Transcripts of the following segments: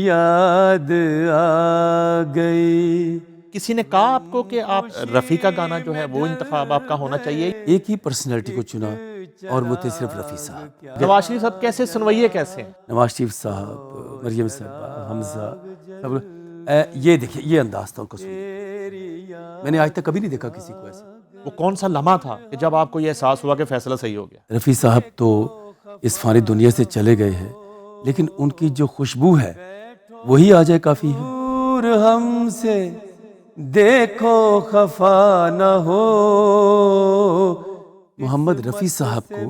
یاد آ گئی. کسی نے کہا آپ کو کہ آپ رفیع کا گانا جو ہے وہ انتخاب آپ کا ہونا چاحیے؟ ایک ہی پرسنالٹی کو چنا اور وہ تھے صرف رفیع صاحب. نواز شریف صاحب کیسے سنوئیے کیسے ہیں؟ نواز شریف صاحب، مریم صاحبہ، حمزہ سب، یہ دیکھیں یہ انداز تھا ان کو سننے. میں نے آج تک کبھی نہیں دیکھا کسی کو ایسے. وہ کون سا لمحہ تھا کہ جب آپ کو یہ احساس ہوا کہ فیصلہ صحیح ہو گیا؟ رفیع صاحب تو اس فانی دنیا سے چلے گئے ہیں، لیکن ان کی جو خوشبو ہے وہی آ جائے کافی ہے. دور ہم سے دیکھو خفا نہ ہو. محمد رفیع صاحب کو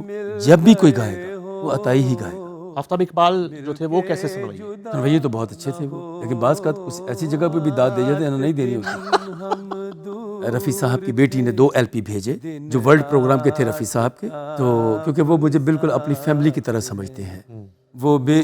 جب بھی کوئی گائے گا وہ عطائی ہی گائے گا. آفتاب اقبال جو تھے وہ کیسے سنوئیے؟ سنویے تو بہت اچھے تھے وہ، لیکن بعض کا کچھ ایسی جگہ پہ بھی داد دے جاتے ہیں نہیں دینی ہوتی. رفیع صاحب کی بیٹی نے 2 LP بھیجے جو ورلڈ پروگرام کے تھے رفیع صاحب کے، تو کیونکہ وہ مجھے بالکل اپنی فیملی کی طرح سمجھتے ہیں. وہ بے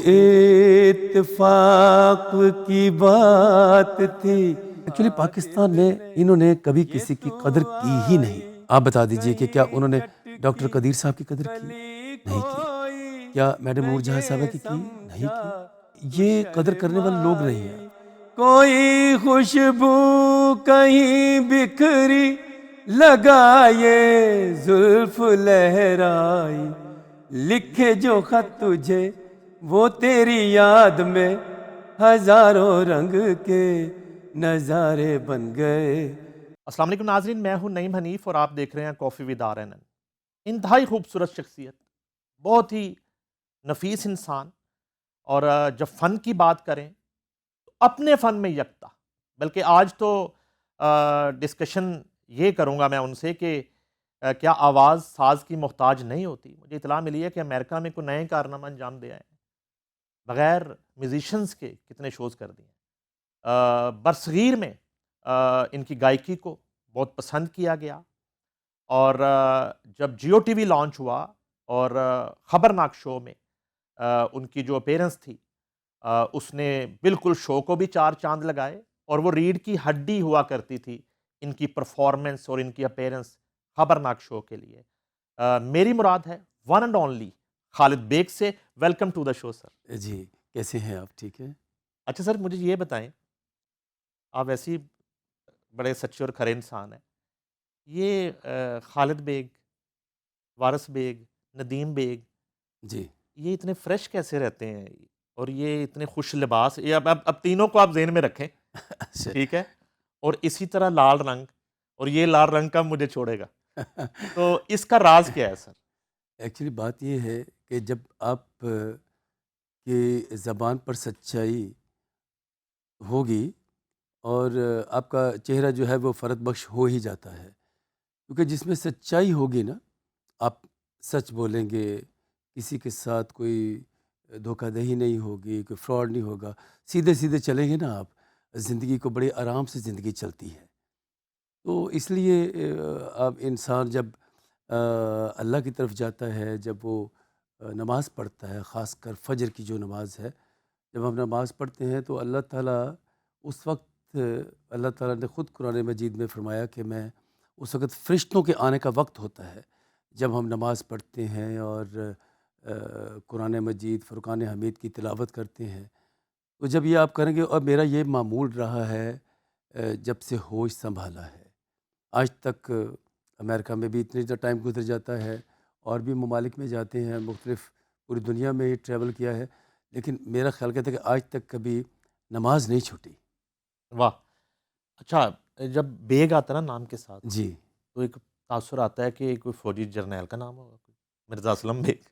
اتفاق کی بات تھی. ایکچولی پاکستان میں انہوں نے کبھی کسی کی قدر کی ہی نہیں. آپ بتا دیجئے کہ کیا انہوں نے ڈاکٹر قدیر صاحب کی قدر کی؟ نہیں کی. کیا میڈم نور جہاں صاحبہ کی نہیں کی. یہ قدر کرنے والے لوگ نہیں ہیں. کوئی خوشبو کہیں بکھری لگائے زلف لہرائی، لکھے جو خط تجھے وہ تیری یاد میں ہزاروں رنگ کے نظارے بن گئے. السلام علیکم ناظرین، میں ہوں نعیم حنیف اور آپ دیکھ رہے ہیں کافی ود RNN. انتہائی خوبصورت شخصیت، بہت ہی نفیس انسان، اور جب فن کی بات کریں تو اپنے فن میں یکتا. بلکہ آج تو ڈسکشن یہ کروں گا میں ان سے کہ کیا آواز ساز کی محتاج نہیں ہوتی. مجھے اطلاع ملی ہے کہ امریکہ میں کوئی نئے کارنامہ انجام دے آئے ہیں، بغیر میوزیشنز کے کتنے شوز کر دیے ہیں. برصغیر میں ان کی گائیکی کو بہت پسند کیا گیا، اور جب جیو ٹی وی لانچ ہوا اور خبرناک شو میں ان کی جو اپیرنس تھی اس نے بالکل شو کو بھی 4 چاند لگائے، اور وہ ریڑھ کی ہڈی ہوا کرتی تھی ان کی پرفارمنس اور ان کی اپیرنس خبرناک شو کے لیے. میری مراد ہے one and only Khalid Baig سے. Welcome to the show sir. جی کیسے ہیں آپ؟ ٹھیک ہے. اچھا سر، مجھے یہ بتائیں، آپ ویسے ہی بڑے سچے اور کھرے انسان ہیں، یہ خالد بیگ، وارث بیگ، ندیم بیگ، جی یہ اتنے فریش کیسے رہتے ہیں، اور یہ اتنے خوش لباس؟ یہ اب تینوں کو آپ ذہن میں رکھیں، ٹھیک ہے؟ اور اسی طرح لال رنگ، اور یہ لال رنگ کب مجھے چھوڑے گا؟ تو اس کا راز کیا ہے سر؟ ایکچولی بات یہ ہے کہ جب آپ کی زبان پر سچائی ہوگی اور آپ کا چہرہ جو ہے وہ فرت بخش ہو ہی جاتا ہے، کیونکہ جس میں سچائی ہوگی نا، آپ سچ بولیں گے، کسی کے ساتھ کوئی دھوکہ دہی نہیں ہوگی، کوئی فراڈ نہیں ہوگا، سیدھے سیدھے چلیں گے نا آپ، زندگی کو بڑے آرام سے زندگی چلتی ہے. تو اس لیے اب انسان جب اللہ کی طرف جاتا ہے، جب وہ نماز پڑھتا ہے، خاص کر فجر کی جو نماز ہے، جب ہم نماز پڑھتے ہیں تو اللہ تعالیٰ اس وقت، اللہ تعالیٰ نے خود قرآن مجید میں فرمایا کہ میں اس وقت فرشتوں کے آنے کا وقت ہوتا ہے جب ہم نماز پڑھتے ہیں اور قرآن مجید فرقان حمید کی تلاوت کرتے ہیں. تو جب یہ آپ کریں گے، اور میرا یہ معمول رہا ہے جب سے ہوش سنبھالا ہے آج تک. امریکہ میں بھی اتنے ٹائم گزر جاتا ہے، اور بھی ممالک میں جاتے ہیں، مختلف پوری دنیا میں ہی ٹریول کیا ہے، لیکن میرا خیال کہتا ہے کہ آج تک کبھی نماز نہیں چھوٹی. واہ. اچھا، جب بیگ آتا ہے نا نام کے ساتھ، جی تو ایک تاثر آتا ہے کہ کوئی فوجی جرنیل کا نام ہوگا، کوئی مرزا اسلم بیگ،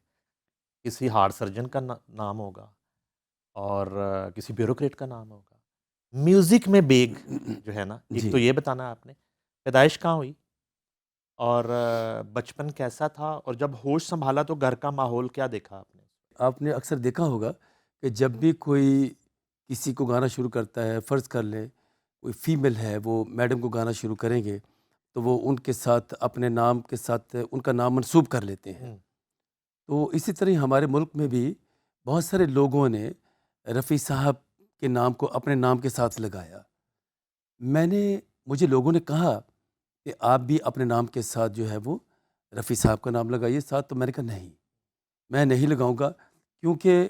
کسی ہارٹ سرجن کا نام ہوگا، اور کسی بیوروکریٹ کا نام ہوگا. میوزک میں بیگ جو ہے نا، ایک جی تو یہ بتانا ہے آپ نے پیدائش کہاں ہوئی، اور بچپن کیسا تھا، اور جب ہوش سنبھالا تو گھر کا ماحول کیا دیکھا آپ نے؟ آپ نے اکثر دیکھا ہوگا کہ جب بھی کوئی کسی کو گانا شروع کرتا ہے، فرض کر لیں کوئی فیمیل ہے، وہ میڈم کو گانا شروع کریں گے تو وہ ان کے ساتھ اپنے نام کے ساتھ ان کا نام منسوب کر لیتے ہیں. تو اسی طرح ہمارے ملک میں بھی بہت سارے لوگوں نے رفیع صاحب کے نام کو اپنے نام کے ساتھ لگایا. مجھے لوگوں نے کہا کہ آپ بھی اپنے نام کے ساتھ جو ہے وہ رفیع صاحب کا نام لگائیے ساتھ. تو میں نے کہا نہیں، میں نہیں لگاؤں گا، کیونکہ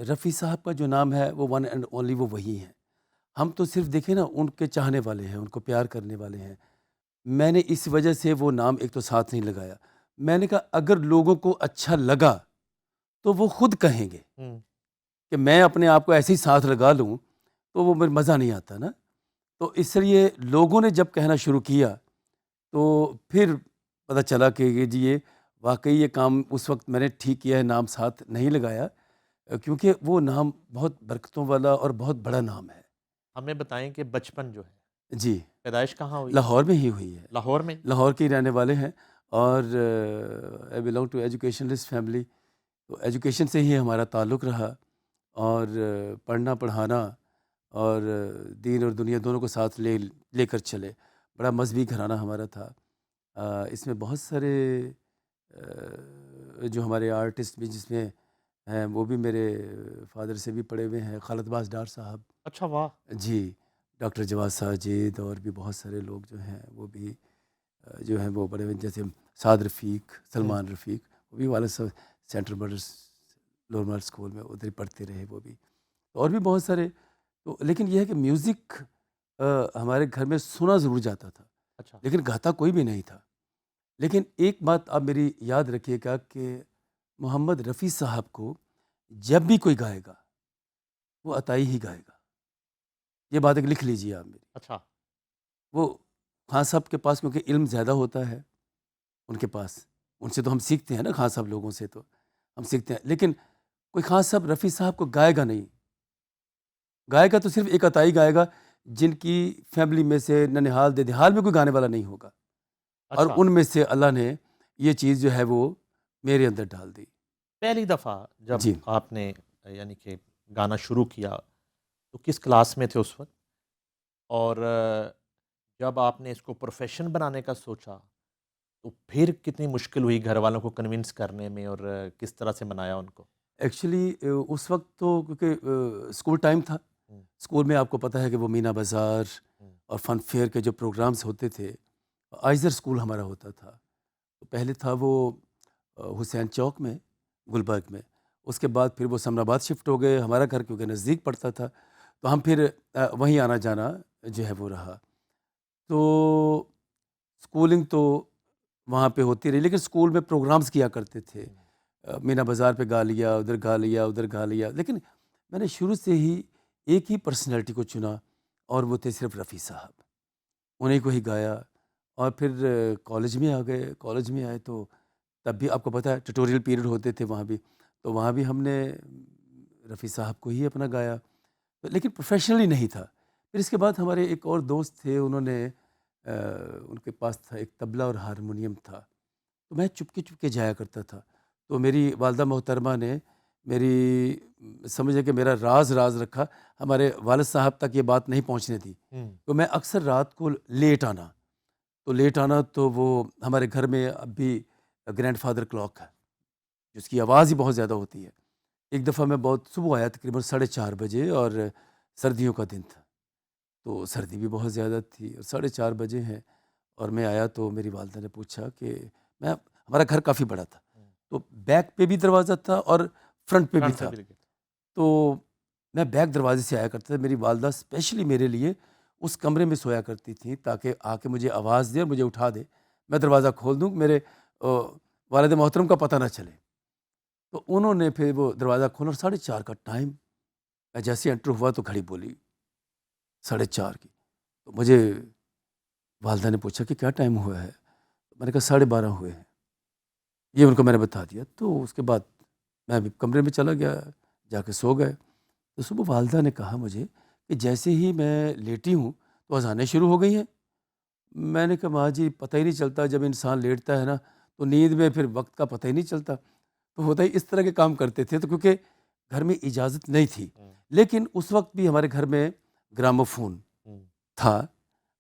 رفیع صاحب کا جو نام ہے وہ ون اینڈ اونلی وہ وہی ہیں. ہم تو صرف دیکھیں نا ان کے چاہنے والے ہیں، ان کو پیار کرنے والے ہیں. میں نے اس وجہ سے وہ نام ایک تو ساتھ نہیں لگایا. میں نے کہا اگر لوگوں کو اچھا لگا تو وہ خود کہیں گے. کہ میں اپنے آپ کو ایسے ہی ساتھ لگا لوں تو وہ میرے مزہ نہیں آتا نا. تو اس لیے لوگوں نے جب کہنا شروع کیا تو پھر پتہ چلا کہ یہ واقعی یہ کام اس وقت میں نے ٹھیک کیا ہے، نام ساتھ نہیں لگایا، کیونکہ وہ نام بہت برکتوں والا اور بہت بڑا نام ہے. ہمیں بتائیں کہ بچپن جو ہے، جی، پیدائش کہاں ہوئی؟ لاہور میں ہی ہوئی ہے. لاہور میں. لاہور کے ہی رہنے والے ہیں اور I belong to educationalist family. تو ایجوکیشن سے ہی ہمارا تعلق رہا اور پڑھنا پڑھانا اور دین اور دنیا دونوں کو ساتھ لے کر چلے. بڑا مذہبی گھرانہ ہمارا تھا. اس میں بہت سارے جو ہمارے آرٹسٹ بھی جس میں ہیں وہ بھی میرے فادر سے بھی پڑھے ہوئے ہیں. خالد باز ڈار صاحب، اچھا، واہ. جی، ڈاکٹر جواد ساجد اور بھی بہت سارے لوگ جو ہیں وہ بھی جو ہیں وہ بڑے ہوئے، جیسے سعد رفیق، سلمان رفیق، وہ بھی والد صاحب central model lower model school میں ادھر ہی پڑھتے رہے وہ بھی، اور بھی بہت سارے. تو لیکن یہ ہے کہ میوزک ہمارے گھر میں سنا ضرور جاتا تھا اچھا. لیکن گاتا کوئی بھی نہیں تھا. لیکن ایک بات آپ میری یاد رکھیے گا کہ محمد رفیع صاحب کو جب بھی کوئی گائے گا وہ عطائی ہی گائے گا. یہ بات ایک لکھ لیجیے آپ میری. اچھا. وہ خان صاحب کے پاس کیونکہ علم زیادہ ہوتا ہے ان کے پاس، ان سے تو ہم سیکھتے ہیں نا، خان صاحب لوگوں سے تو ہم سیکھتے ہیں، لیکن کوئی خان صاحب رفیع صاحب کو گائے گا نہیں. گائے گا تو صرف ایک عطائی گائے گا جن کی فیملی میں سے ننہال دیہال میں کوئی گانے والا نہیں ہوگا. اور اچھا. ان میں سے اللہ نے یہ چیز جو ہے وہ میرے اندر ڈال دی. پہلی دفعہ جب جی، آپ نے یعنی کہ گانا شروع کیا تو کس کلاس میں تھے اس وقت؟ اور جب آپ نے اس کو پروفیشن بنانے کا سوچا تو پھر کتنی مشکل ہوئی گھر والوں کو کنونس کرنے میں، اور کس طرح سے منایا ان کو؟ ایکچولی اس وقت تو کیونکہ اسکول ٹائم تھا. اسکول میں آپ کو پتہ ہے کہ وہ مینا بازار اور فن فیئر کے جو پروگرامز ہوتے تھے، آئزر اسکول ہمارا ہوتا تھا. پہلے تھا وہ حسین چوک میں گلبرگ میں، اس کے بعد پھر وہ سمر آباد شفٹ ہو گئے. ہمارا گھر کیونکہ نزدیک پڑتا تھا تو ہم پھر وہیں آنا جانا جو ہے وہ رہا. تو اسکولنگ تو وہاں پہ ہوتی رہی، لیکن اسکول میں پروگرامز کیا کرتے تھے. مینا بازار پہ گا لیا، ادھر گا لیا، ادھر گا لیا. لیکن میں نے شروع سے ہی ایک ہی پرسنالٹی کو چنا اور وہ تھے صرف رفیع صاحب. انہیں کو ہی گایا. اور پھر کالج میں آ گئے. کالج میں آئے تو تب بھی آپ کو پتہ ہے ٹیوٹوریل پیریڈ ہوتے تھے وہاں بھی، تو وہاں بھی ہم نے رفیع صاحب کو ہی اپنا گایا، لیکن پروفیشنلی نہیں تھا. پھر اس کے بعد ہمارے ایک اور دوست تھے، انہوں نے ان کے پاس تھا ایک طبلہ اور ہارمونیم تھا، تو میں چپکے جایا کرتا تھا. تو میری والدہ محترمہ نے میری سمجھے کہ میرا راز رکھا، ہمارے والد صاحب تک یہ بات نہیں پہنچنے دی. تو میں اکثر رات کو لیٹ آنا تو وہ ہمارے گھر میں اب بھی گرینڈ فادر کلاک ہے جس کی آواز ہی بہت زیادہ ہوتی ہے. ایک دفعہ میں بہت صبح آیا تقریباً 4:30 بجے اور سردیوں کا دن تھا تو سردی بھی بہت زیادہ تھی اور 4:30 بجے ہیں اور میں آیا تو میری والدہ نے پوچھا کہ ہمارا گھر کافی بڑا تھا تو بیک پہ بھی دروازہ تھا اور فرنٹ پہ بھی تھا. تو میں بیک دروازے سے آیا کرتا تھا. میری والدہ اسپیشلی میرے لیے اس کمرے میں سویا کرتی تھیں تاکہ آ کے مجھے آواز دے اور مجھے اٹھا دے، میں دروازہ کھول دوں، میرے والد محترم کا پتہ نہ چلے. تو انہوں نے پھر وہ دروازہ کھولا اور 4:30 کا ٹائم، میں جیسے انٹر ہوا تو گھڑی بولی 4:30 کی. تو مجھے والدہ نے پوچھا کہ کیا ٹائم ہوا ہے؟ میں نے کہا 12:30 ہوئے ہیں. یہ ان کو میں نے بتا دیا. تو اس کے بعد میں ابھی کمرے میں چلا گیا، جا کے سو گئے. تو صبح والدہ نے کہا مجھے کہ جیسے ہی میں لیٹی ہوں تو اذانیں شروع ہو گئی ہیں. میں نے کہا ماں جی پتہ ہی نہیں چلتا، جب انسان لیٹتا ہے نا تو نیند میں پھر وقت کا پتہ ہی نہیں چلتا. تو ہوتا ہی اس طرح کے کام کرتے تھے. تو کیونکہ گھر میں اجازت نہیں تھی، لیکن اس وقت بھی ہمارے گھر میں گراموفون تھا،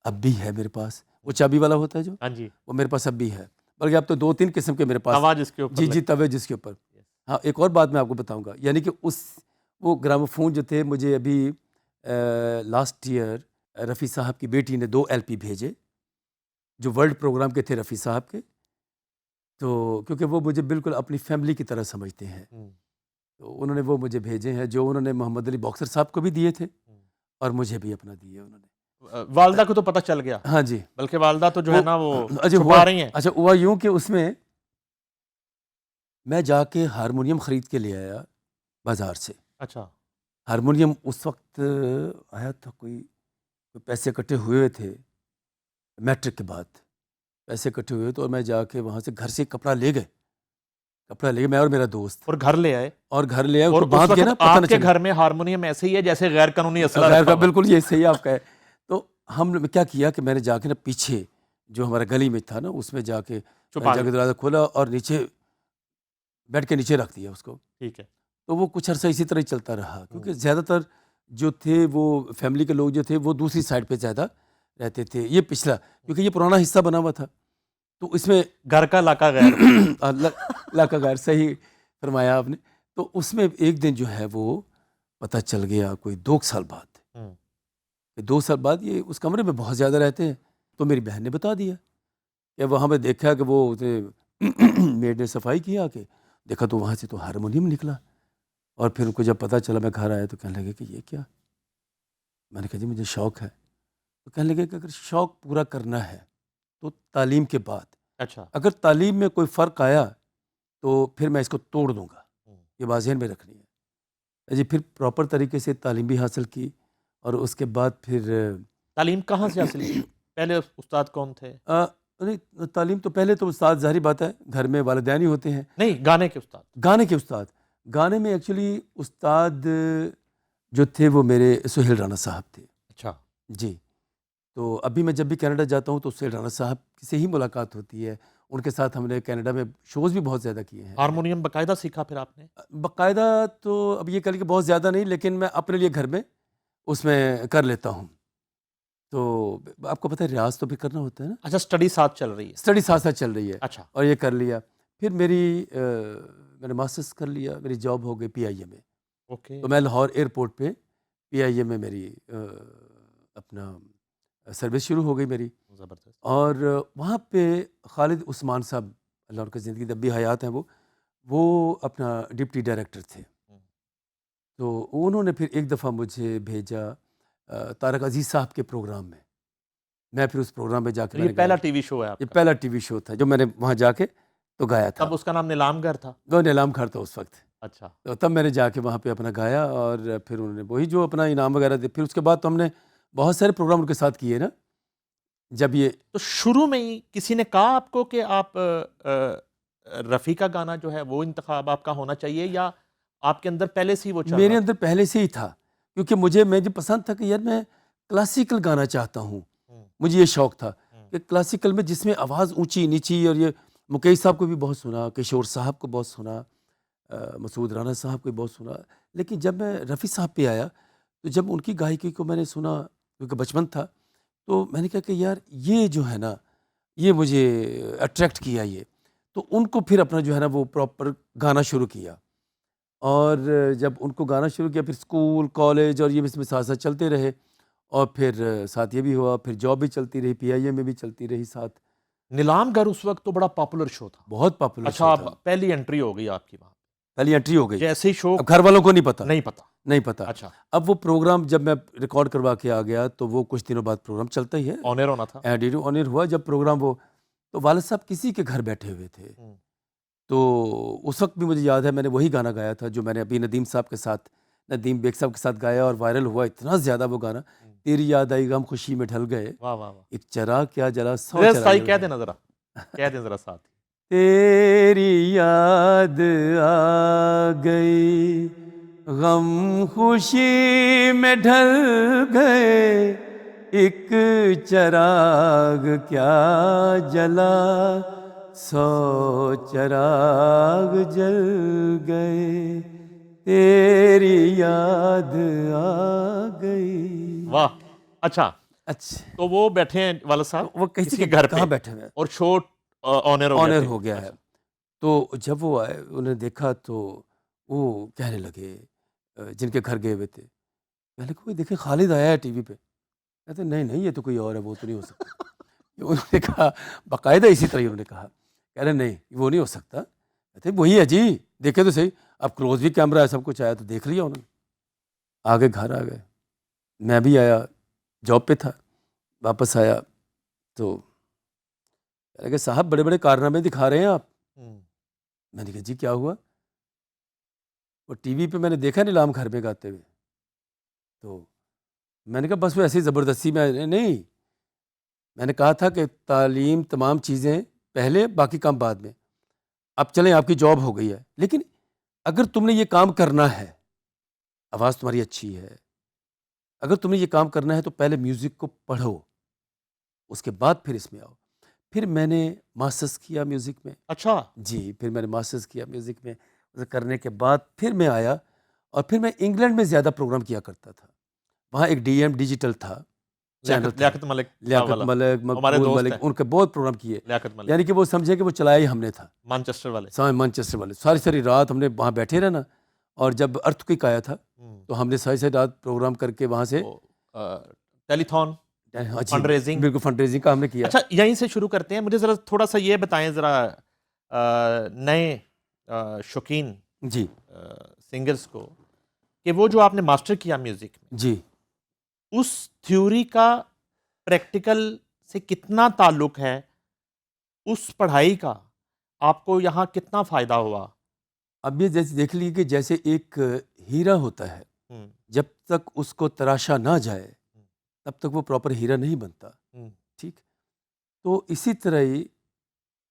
اب بھی ہے میرے پاس، وہ چابی والا ہوتا ہے جو، ہاں جی، وہ میرے پاس اب بھی ہے، بلکہ اب تو 2-3 قسم کے میرے پاس. آواز اس کے اوپر جی توے جس کے اوپر. ہاں ایک اور بات میں آپ کو بتاؤں گا، یعنی کہ وہ گراموفون جو تھے مجھے ابھی لاسٹ ایئر رفیع صاحب کی بیٹی نے 2 LP بھیجے جو ورلڈ پروگرام کے تھے رفیع صاحب کے. تو کیونکہ وہ مجھے بالکل اپنی فیملی کی طرح سمجھتے ہیں تو انہوں نے وہ مجھے بھیجے ہیں، جو انہوں نے محمد علی باکسر صاحب کو بھی دیے تھے اور مجھے بھی اپنا دیے انہوں نے۔ والدہ کو تو پتہ چل گیا، ہاں جی، بلکہ والدہ تو جو ہے نا وہ اچھا چھپا رہی ہیں۔ ہوا یوں کہ اس میں میں جا کے ہارمونیم خرید کے لے آیا بازار سے۔ اچھا، ہارمونیم اس وقت آیا تھا، کوئی پیسے اکٹھے ہوئے تھے میٹرک کے بعد، پیسے اکٹھے ہوئے تو میں جا کے وہاں سے گھر سے کپڑا لے گئے، میں اور میرا دوست، اور گھر لے آئے، اور گھر لے آئے، اور اس کو باندھ کے نا وقت پتہ نہ آپ کے چلے۔ گھر میں ہارمونیم ایسے ہی ہے جیسے غیر قانونی اسلحہ غیر رکھا کا ہوا۔ بالکل یہ صحیح آپ کا ہے۔ تو ہم نے کیا کیا کہ میں نے جا کے نا پیچھے جو ہمارا گلی میں تھا نا اس میں جا کے چھپا جا کے لیا۔ دروازہ کھولا اور نیچے بیڈ کے نیچے رکھ دیا اس کو۔ ٹھیک ہے، تو وہ کچھ عرصہ اسی طرح ہی چلتا رہا، کیونکہ زیادہ تر جو تھے وہ فیملی کے لوگ جو تھے وہ دوسری سائڈ پہ زیادہ رہتے تھے، یہ پچھلا، کیونکہ یہ پرانا حصہ بنا ہوا تھا تو اس میں گھر کا علاقہ غیر۔ اللہ کا غیر، صحیح فرمایا آپ نے۔ تو اس میں ایک دن جو ہے وہ پتہ چل گیا کوئی 2 سال بعد، کہ 2 سال بعد یہ اس کمرے میں بہت زیادہ رہتے ہیں۔ تو میری بہن نے بتا دیا کہ وہاں میں دیکھا کہ وہ میڈ نے صفائی کیا، کہ دیکھا تو وہاں سے تو ہارمونیم نکلا۔ اور پھر ان کو جب پتہ چلا میں گھر آیا تو کہنے لگے کہ یہ کیا؟ میں نے کہا جی مجھے شوق ہے۔ تو کہنے لگے کہ اگر شوق پورا کرنا ہے تو تعلیم کے بعد، اچھا، اگر تعلیم میں کوئی فرق آیا تو پھر میں اس کو توڑ دوں گا، یہ بات ذہن میں رکھنی ہے جی۔ پھر پراپر طریقے سے تعلیم بھی حاصل کی، اور اس کے بعد پھر تعلیم کہاں سے حاصل کی؟ پہلے استاد کون تھے؟ نہیں، تعلیم تو پہلے تو استاد ظاہری بات ہے گھر میں والدین ہی ہوتے ہیں۔ نہیں، گانے کے استاد۔ گانے کے استاد، گانے میں ایکچولی استاد جو تھے وہ میرے سہیل رانا صاحب تھے اچھا، جی۔ تو ابھی میں جب بھی کینیڈا جاتا ہوں تو سہیل رانا صاحب سے ہی ملاقات ہوتی ہے، ان کے ساتھ ہم نے کینیڈا میں شوز بھی بہت زیادہ کیے ہیں۔ ہارمونیم باقاعدہ سیکھا پھر آپ نے؟ باقاعدہ تو اب یہ کہہ لیں کہ بہت زیادہ نہیں، لیکن میں اپنے لیے گھر میں اس میں کر لیتا ہوں۔ تو آپ کو پتہ ہے ریاض تو بھی کرنا ہوتا ہے نا۔ اچھا، اسٹڈی ساتھ چل رہی ہے؟ اسٹڈی ساتھ ساتھ چل رہی ہے، اچھا، اور یہ کر لیا۔ پھر میں نے ماسٹرس کر لیا، میری جاب ہو گئی PIA میں۔ اوکے، تو میں لاہور ایئرپورٹ پہ PIA میں میری اپنا سروس شروع ہو گئی میری، زبردست۔ اور وہاں پہ خالد عثمان صاحب، اللہ ان کی زندگی جب بھی حیات ہیں، وہ اپنا ڈپٹی ڈائریکٹر تھے۔ تو انہوں نے پھر ایک دفعہ مجھے بھیجا طارق عزیز صاحب کے پروگرام میں پھر اس پروگرام میں جا کے یہ پہلا ٹی وی شو ہے آپ یہ کا؟ پہلا ٹی وی شو تھا جو میں نے وہاں جا کے تو گایا تھا۔ تب اس کا نام نیلام گھر تھا؟ وہ نیلام گھر تھا اس وقت۔ اچھا، تو تب میں نے جا کے وہاں پہ اپنا گایا، اور پھر انہوں نے وہی جو اپنا انعام وغیرہ دے۔ پھر اس کے بعد تو ہم نے بہت سارے پروگرام ان کے ساتھ کیے نا۔ جب یہ تو شروع میں ہی کسی نے کہا آپ کو کہ آپ رفیع کا گانا جو ہے وہ انتخاب آپ کا ہونا چاہیے، یا آپ کے اندر پہلے سے ہی وہ چل میرے رہا اندر پہلے سے ہی تھا، کیونکہ مجھے پسند تھا کہ یار میں کلاسیکل گانا چاہتا ہوں۔ مجھے یہ شوق تھا کہ کلاسیکل میں جس میں آواز اونچی نیچی، اور یہ مکیش صاحب کو بھی بہت سنا، کشور صاحب کو بہت سنا، مسعود رانا صاحب کو بھی بہت سنا، لیکن جب میں رفیع صاحب پہ آیا تو جب ان کی گائیکی کو میں نے سنا، کیونکہ بچپن تھا، تو میں نے کہا کہ یار یہ جو ہے نا یہ مجھے اٹریکٹ کیا یہ، تو ان کو پھر اپنا جو ہے نا وہ پراپر گانا شروع کیا۔ اور جب ان کو گانا شروع کیا، پھر اسکول کالج اور یہ اس میں ساتھ ساتھ چلتے رہے، اور پھر ساتھ یہ بھی ہوا، پھر جاب بھی چلتی رہی، PIA میں بھی چلتی رہی ساتھ۔ نیلام گھر اس وقت تو بڑا پاپولر شو تھا؟ بہت پاپولر اچھا، شو آپ تھا، پہلی انٹری ہو گئی آپ کی وہاں؟ پہلی انٹری ہو گئی، جیسے ہی شو اب گھر والوں کو نہیں پتا، نہیں پتا؟ پتا۔ اچھا، اب وہ پروگرام جب میں ریکارڈ کروا کے آ گیا تو وہ کچھ دنوں بعد پروگرام چلتا ہی ہے، آن ایئر ہونا تھا؟ ایڈیو آن ایئر ہوا جب پروگرام، وہ تو والد صاحب کسی کے گھر بیٹھے ہوئے تھے۔ تو اس وقت بھی مجھے یاد ہے میں نے وہی گانا گایا تھا جو میں نے ابھی ندیم صاحب کے ساتھ، ندیم بیگ صاحب کے ساتھ گایا، اور وائرل ہوا اتنا زیادہ وہ گانا، تیری یاد آئی غم خوشی میں ڈھل گئے، واہ واہ واہ، ایک چراغ کیا جلا 100 کہہ چراغ دیں ذرا، کہہ دیں ذرا ساتھ۔ تیری یاد آ گئی غم خوشی میں ڈھل گئے، ایک چراغ کیا جلا 100 چراغ جل گئے، تیری یاد آ گئی۔ واہ، اچھا، اچھا، تو وہ بیٹھے ہیں والد صاحب وہ کسی کسی کے گھر پہ، کہاں بیٹھے ہوئے ہیں، اور شو آن ایئر ہو گیا ہے۔ تو جب وہ آئے انہوں نے دیکھا تو وہ کہنے لگے جن کے گھر گئے ہوئے تھے، پہلے کوئی دیکھے خالد آیا ہے ٹی وی پہ، کہتے نہیں یہ تو کوئی اور ہے، وہ تو نہیں ہو سکتا۔ انہوں نے کہا باقاعدہ اسی طرح انہوں نے کہا، کہہ رہے نہیں وہ نہیں ہو سکتا، کہتے وہی ہے جی، دیکھے تو صحیح، اب کلوز بھی کیمرہ ہے، سب کچھ آیا تو دیکھ لیا انہوں نے. آگے گھر آ گئے، میں بھی آیا، جاب پہ تھا، واپس آیا تو کہہ رہے کہ صاحب بڑے بڑے کارنامے دکھا رہے ہیں آپ. میں نے کہا جی کیا ہوا؟ وہ ٹی وی پہ میں نے دیکھا نیلام گھر میں گاتے ہوئے. تو میں نے کہا بس وہ ایسی زبردستی میں نہیں، میں نے کہا تھا کہ تعلیم تمام چیزیں پہلے، باقی کام بعد میں. اب چلیں آپ کی جاب ہو گئی ہے، لیکن اگر تم نے یہ کام کرنا ہے، آواز تمہاری اچھی ہے، اگر تم نے یہ کام کرنا ہے تو پہلے میوزک کو پڑھو، اس کے بعد پھر اس میں آؤ. پھر میں نے ماسٹرز کیا میوزک میں. اچھا. جی پھر میں نے ماسٹرز کیا میوزک میں. کرنے کے بعد پھر میں آیا اور پھر میں انگلینڈ میں زیادہ پروگرام کیا کرتا تھا. وہاں ایک ڈی ایم ڈیجیٹل تھا، چینل تھا، لیاقت ملک لیاقت ملک، ہمارے مقبول دوست ملک، ہیں ان کے بہت پروگرام کیے. لیاقت ملک، یعنی کہ وہ سمجھے کہ وہ چلایا ہی ہم نے تھا، مانچسٹر والے. مانچسٹر والے. ساری رات ہم نے وہاں بیٹھے رہنا، اور جب ارتھ کوئک آیا تھا تو ہم نے ساری رات پروگرام کر کے وہاں سے ٹیلی تھون، فنڈ ریزنگ. بالکل فنڈ ریزنگ کا ہم نے کیا. اچھا یہیں سے شروع کرتے ہیں. مجھے ذرا تھوڑا سا یہ بتائیں ذرا نئے شوقین جی سنگرز کو کہ وہ جو آپ نے ماسٹر کیا میوزک میں، جی اس تھیوری کا پریکٹیکل سے کتنا تعلق ہے، اس پڑھائی کا آپ کو یہاں کتنا فائدہ ہوا؟ اب یہ جیسے دیکھ لیجیے کہ جیسے ایک ہیرا ہوتا ہے، جب تک اس کو تراشا نہ جائے تب تک وہ پراپر ہیرا نہیں بنتا. ٹھیک، تو اسی طرح ہی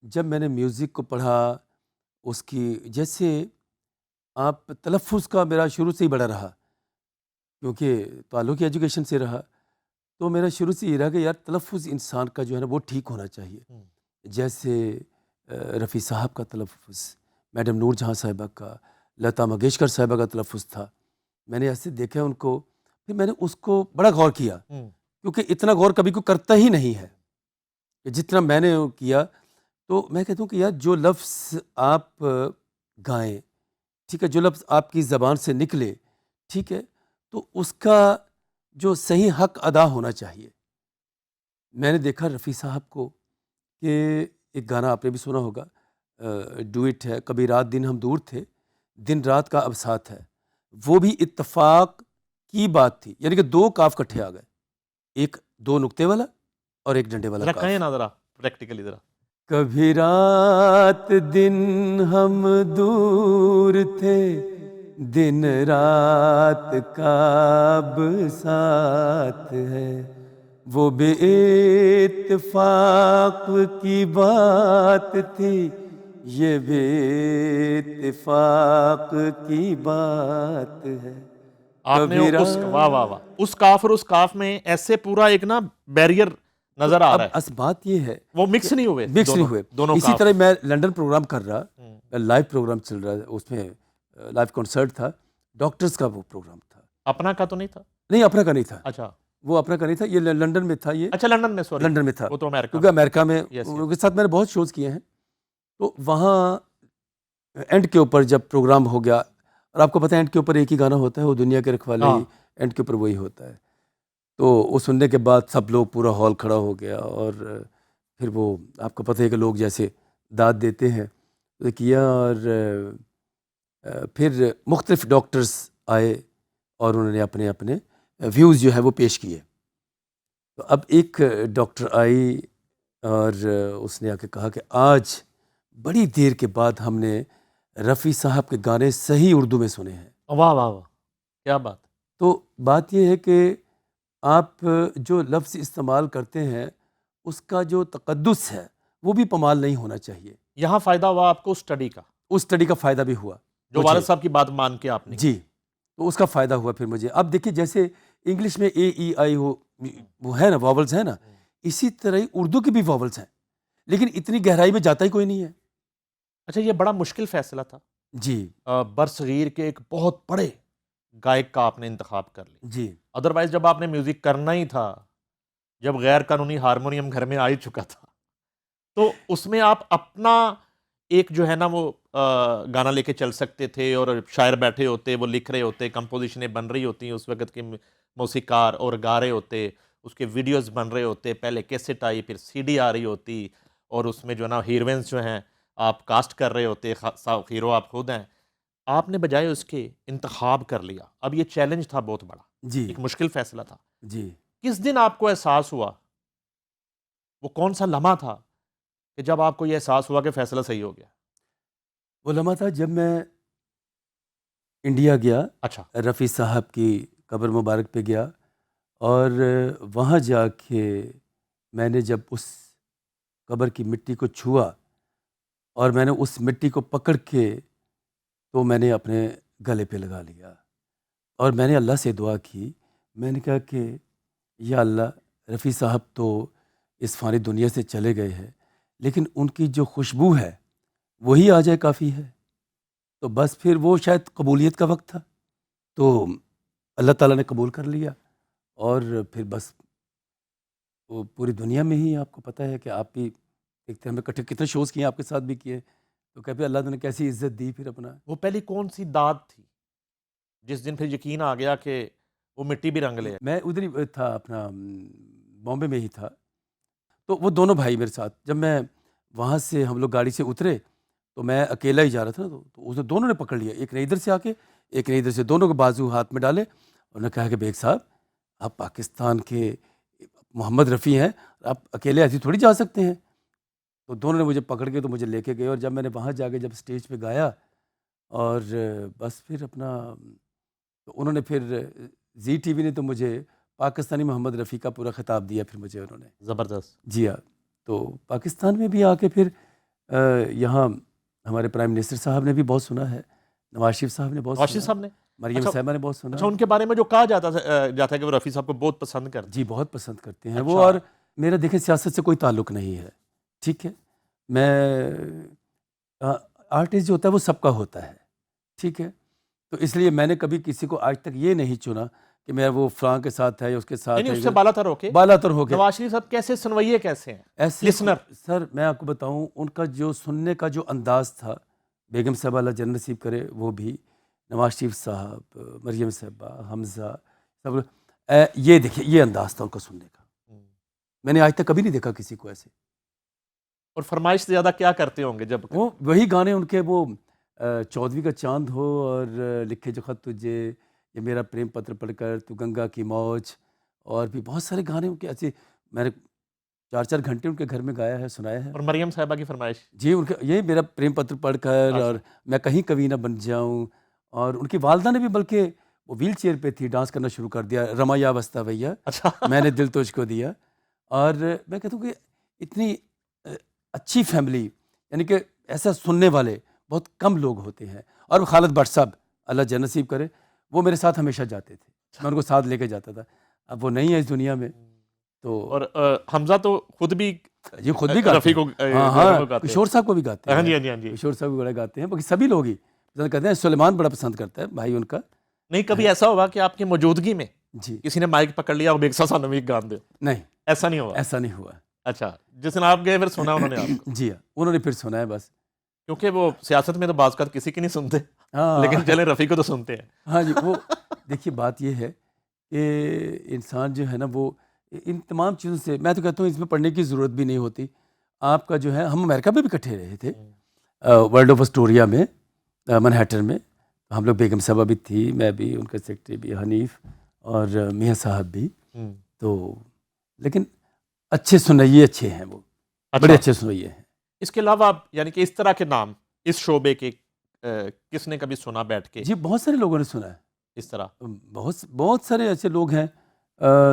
جب میں نے میوزک کو پڑھا، اس کی جیسے آپ تلفظ کا میرا شروع سے ہی بڑا رہا، کیونکہ تعلق ایجوکیشن سے رہا، تو میرا شروع سے یہ رہا کہ یار تلفظ انسان کا جو ہے نا وہ ٹھیک ہونا چاہیے. جیسے رفیع صاحب کا تلفظ، میڈم نور جہاں صاحبہ کا، لتا منگیشکر صاحبہ کا تلفظ تھا. میں نے ایسے دیکھا ان کو، پھر میں نے اس کو بڑا غور کیا، کیونکہ اتنا غور کبھی کوئی کرتا ہی نہیں ہے کہ جتنا میں نے کیا. تو میں کہتا ہوں کہ یار جو لفظ آپ گائیں، ٹھیک ہے، جو لفظ آپ کی زبان سے نکلے، ٹھیک ہے، تو اس کا جو صحیح حق ادا ہونا چاہیے. میں نے دیکھا رفیع صاحب کو کہ ایک گانا آپ نے بھی سنا ہوگا، ڈوئٹ ہے، کبھی رات دن ہم دور تھے، دن رات کا اب ساتھ ہے. وہ بھی اتفاق کی بات تھی، یعنی کہ دو کاف کٹھے آ گئے، ایک دو نقطے والا اور ایک ڈنڈے والا کاف. کہیں نا ذرا پریکٹیکلی ذرا. کبھی رات دن ہم دور تھے، دن رات کا اب ساتھ ہے، وہ بے اتفاق کی بات تھی، یہ بے اتفاق کی بات ہے. آپ نے اس واہ واہ واہ اس کاف اور اس کاف میں ایسے پورا ایک نا بیریئر نظر آ رہا ہے. اب بات یہ ہے وہ مکس نہیں ہوئے، مکس نہیں ہوئے. دونوں اسی طرح میں لنڈن پروگرام کر رہا، لائیو پروگرام چل رہا، اس میں لائیو کنسرٹ تھا، ڈاکٹرز کا وہ پروگرام تھا. اپنا کا تو نہیں تھا؟ نہیں اپنا کا نہیں تھا. اچھا وہ اپنا کا نہیں تھا، یہ لنڈن میں تھا. یہ اچھا لنڈن میں، سوری لنڈن میں تھا، وہ تو امریکہ، کیونکہ امریکہ میں ان کے ساتھ میں نے بہت شوز کیے ہیں. تو وہاں اینڈ کے اوپر جب پروگرام ہو گیا، اور آپ کو پتہ ہے اینڈ کے اوپر ایک ہی گانا ہوتا ہے، وہ دنیا کے رکھوالے ہی اینڈ کے اوپر وہی ہوتا ہے. تو وہ سننے کے بعد سب لوگ، پورا ہال کھڑا ہو گیا، اور پھر وہ آپ کو پتہ ہے کہ لوگ جیسے داد دیتے ہیں تو کیا. اور پھر مختلف ڈاکٹرز آئے اور انہوں نے اپنے اپنے ویوز جو ہے وہ پیش کیے. تو اب ایک ڈاکٹر آئی اور اس نے آ کے کہا کہ آج بڑی دیر کے بعد ہم نے رفیع صاحب کے گانے صحیح اردو میں سنے ہیں. واہ واہ واہ، کیا بات. تو بات یہ ہے کہ آپ جو لفظ استعمال کرتے ہیں اس کا جو تقدس ہے وہ بھی پامال نہیں ہونا چاہیے. یہاں فائدہ ہوا آپ کو اسٹڈی کا؟ اس اسٹڈی کا فائدہ بھی ہوا، جو والد صاحب کی بات مان کے آپ نے. جی تو اس کا فائدہ ہوا پھر مجھے. اب دیکھیے جیسے انگلش میں اے ای آئی ہو، وہ ہے نا واولز ہے نا، اسی طرح ہی اردو کی بھی واولز ہیں، لیکن اتنی گہرائی میں جاتا ہی کوئی نہیں ہے. اچھا یہ بڑا مشکل فیصلہ تھا جی، برصغیر کے ایک بہت بڑے گائک کا آپ نے انتخاب کر لیا. جی ادروائز جب آپ نے میوزک کرنا ہی تھا، جب غیر قانونی ہارمونیم گھر میں آ ہی چکا تھا، تو اس میں آپ اپنا ایک جو ہے نا وہ گانا لے کے چل سکتے تھے، اور شاعر بیٹھے ہوتے، وہ لکھ رہے ہوتے، کمپوزیشنیں بن رہی ہوتی، اس وقت کے موسیقار اور گا رہے ہوتے، اس کے ویڈیوز بن رہے ہوتے، پہلے کیسٹ آئی، پھر سی ڈی آ رہی ہوتی، اور اس میں جو ہے نا ہیروئنس جو ہیں آپ کاسٹ کر رہے ہوتے، ہیرو آپ خود ہیں، آپ نے بجائے اس کے انتخاب کر لیا. اب یہ چیلنج تھا بہت بڑا، جی ایک مشکل فیصلہ تھا. جی. کس دن آپ کو احساس ہوا، وہ کون سا لمحہ تھا کہ جب آپ کو یہ احساس ہوا کہ فیصلہ صحیح ہو گیا؟ وہ لمحہ تھا جب میں انڈیا گیا، اچھا. رفیع صاحب کی قبر مبارک پہ گیا، اور وہاں جا کے میں نے جب اس قبر کی مٹی کو چھوا اور میں نے اس مٹی کو پکڑ کے تو میں نے اپنے گلے پہ لگا لیا، اور میں نے اللہ سے دعا کی. میں نے کہا کہ یا اللہ، رفیع صاحب تو اس فانی دنیا سے چلے گئے ہیں، لیکن ان کی جو خوشبو ہے وہی آ جائے کافی ہے. تو بس پھر وہ شاید قبولیت کا وقت تھا، تو اللہ تعالیٰ نے قبول کر لیا. اور پھر بس وہ پوری دنیا میں ہی آپ کو پتہ ہے کہ آپ بھی ایک طرح میں کتنے شوز کیے، آپ کے ساتھ بھی کیے، تو کہ اللہ نے کیسی عزت دی پھر اپنا. وہ پہلی کون سی داد تھی جس دن پھر یقین آ گیا کہ وہ مٹی بھی رنگ لے؟ میں ادھر ہی تھا، اپنا بامبے میں ہی تھا. تو وہ دونوں بھائی میرے ساتھ، جب میں وہاں سے ہم لوگ گاڑی سے اترے تو میں اکیلا ہی جا رہا تھا نا، تو اسے دونوں نے پکڑ لیا، ایک نے ادھر سے آ کے ایک نے ادھر سے، دونوں کے بازو ہاتھ میں ڈالے، اور نے کہا کہ بیگ صاحب آپ پاکستان کے محمد رفیع ہیں، آپ اکیلے ایسے تھوڑی جا سکتے ہیں. تو دونوں نے مجھے پکڑ کے تو مجھے لے کے گئے، اور جب میں نے وہاں جا کے جب اسٹیج پہ گایا، اور بس پھر اپنا تو انہوں نے پھر زی ٹی وی نے تو مجھے پاکستانی محمد رفیع کا پورا خطاب دیا پھر مجھے انہوں نے. زبردست. جی ہاں. تو پاکستان میں بھی آ کے پھر یہاں ہمارے پرائم منسٹر صاحب نے بھی بہت سنا ہے، نواز شریف صاحب نے بہت نواز شریف سنا صاحب ہے، نے؟ مریم اچھا صاحبہ نے بہت سنا اچھا، ہے. ان کے بارے میں جو کہا جاتا ہے کہ وہ رفیع صاحب کو بہت پسند کرتے جی بہت پسند کرتے ہیں اچھا. وہ. اور میرا دیکھیں سیاست سے کوئی تعلق نہیں ہے، ٹھیک ہے. میں آرٹسٹ جو ہوتا ہے وہ سب کا ہوتا ہے، ٹھیک ہے. تو اس لیے میں نے کبھی کسی کو آج تک یہ نہیں چنا کہ میں وہ فلاں کے ساتھ ہے یا اس کے ساتھ نہیں ہے. اس سے بالا تر ہو کے بالا تر ہو گیا. نواز شریف صاحب کیسے سنوئیے کیسے ہیں ایسے لسنر؟ سر میں آپ کو بتاؤں، ان کا جو سننے کا جو انداز تھا، بیگم صاحبہ اللہ جنت نصیب کرے وہ بھی، نواز شریف صاحب، مریم صاحبہ، حمزہ سب، یہ دیکھیے یہ انداز تھا ان کا سننے کا، میں نے آج تک کبھی نہیں دیکھا کسی کو ایسے. اور فرمائش سے زیادہ کیا کرتے ہوں گے جب وہ وہی گانے ان کے، وہ چودھویں کا چاند ہو اور لکھے جو خط تجھے، یہ میرا پریم پتر پڑھ کر، تو گنگا کی موج، اور بھی بہت سارے گانے ان کے ایسے میں نے 4 گھنٹے ان کے گھر میں گایا ہے، سنایا ہے. اور مریم صاحبہ کی فرمائش؟ جی ان کا یہی میرا پریم پتر پڑھ کر، اور میں کہیں کبھی نہ بن جاؤں. اور ان کی والدہ نے بھی بلکہ وہ ویل چیئر پہ تھی، ڈانس کرنا شروع کر دیا، رمایا وستا بھیا اچھا میں نے دل تجھ کو دیا. اور میں کہتا ہوں کہ اتنی اچھی فیملی، یعنی کہ ایسا سننے والے بہت کم لوگ ہوتے ہیں. اور خالد بٹ صاحب اللہ جنت نصیب کرے، وہ میرے ساتھ ہمیشہ جاتے تھے، میں ان کو ساتھ لے کے جاتا تھا. اب وہ نہیں ہے اس دنیا میں. تو اور حمزہ تو خود بھی یہ خود بھی گاتے رفیع ہیں، کو ہاں ہاں، کشور صاحب کو بھی گاتے ہاں ہیں. جی ہاں جی ہاں جی. کشور صاحب بھی بڑا گاتے ہیں، باقی سبھی لوگ ہی پسند کرتے ہیں. سلیمان بڑا پسند کرتا ہے بھائی ان کا. نہیں کبھی ایسا ہوا کہ آپ کی موجودگی میں جی کسی نے مائک پکڑ لیا اور ایک سا نوی گان دے؟ نہیں، ایسا نہیں ہوا؟ ایسا نہیں ہوا. اچھا، جس دن آپ گئے پھر سنا انہوں نے آپ کو؟ جی ہاں، انہوں نے پھر سنا ہے بس. کیونکہ وہ سیاست میں تو بعض کا کسی کی نہیں سنتے، ہاں لیکن چلے رفیع کو تو سنتے ہیں. ہاں جی. وہ دیکھیے بات یہ ہے کہ انسان جو ہے نا، وہ ان تمام چیزوں سے، میں تو کہتا ہوں اس میں پڑھنے کی ضرورت بھی نہیں ہوتی. آپ کا جو ہے، ہم امریکہ میں بھی اکٹھے رہے تھے، ورلڈ آف اسٹوریا میں، منہیٹن میں. ہم لوگ، بیگم صاحبہ بھی تھی، میں بھی، ان کا سیکرٹری بھی حنیف، اور میاں صاحب بھی. تو لیکن اچھے سنئیے اچھے ہیں وہ، بڑے اچھے سنئیے ہیں. اس کے علاوہ آپ یعنی کہ اس طرح کے نام اس شعبے کے کس نے کبھی سنا بیٹھ کے؟ جی بہت سارے لوگوں نے سنا ہے، اس طرح بہت سارے ایسے لوگ ہیں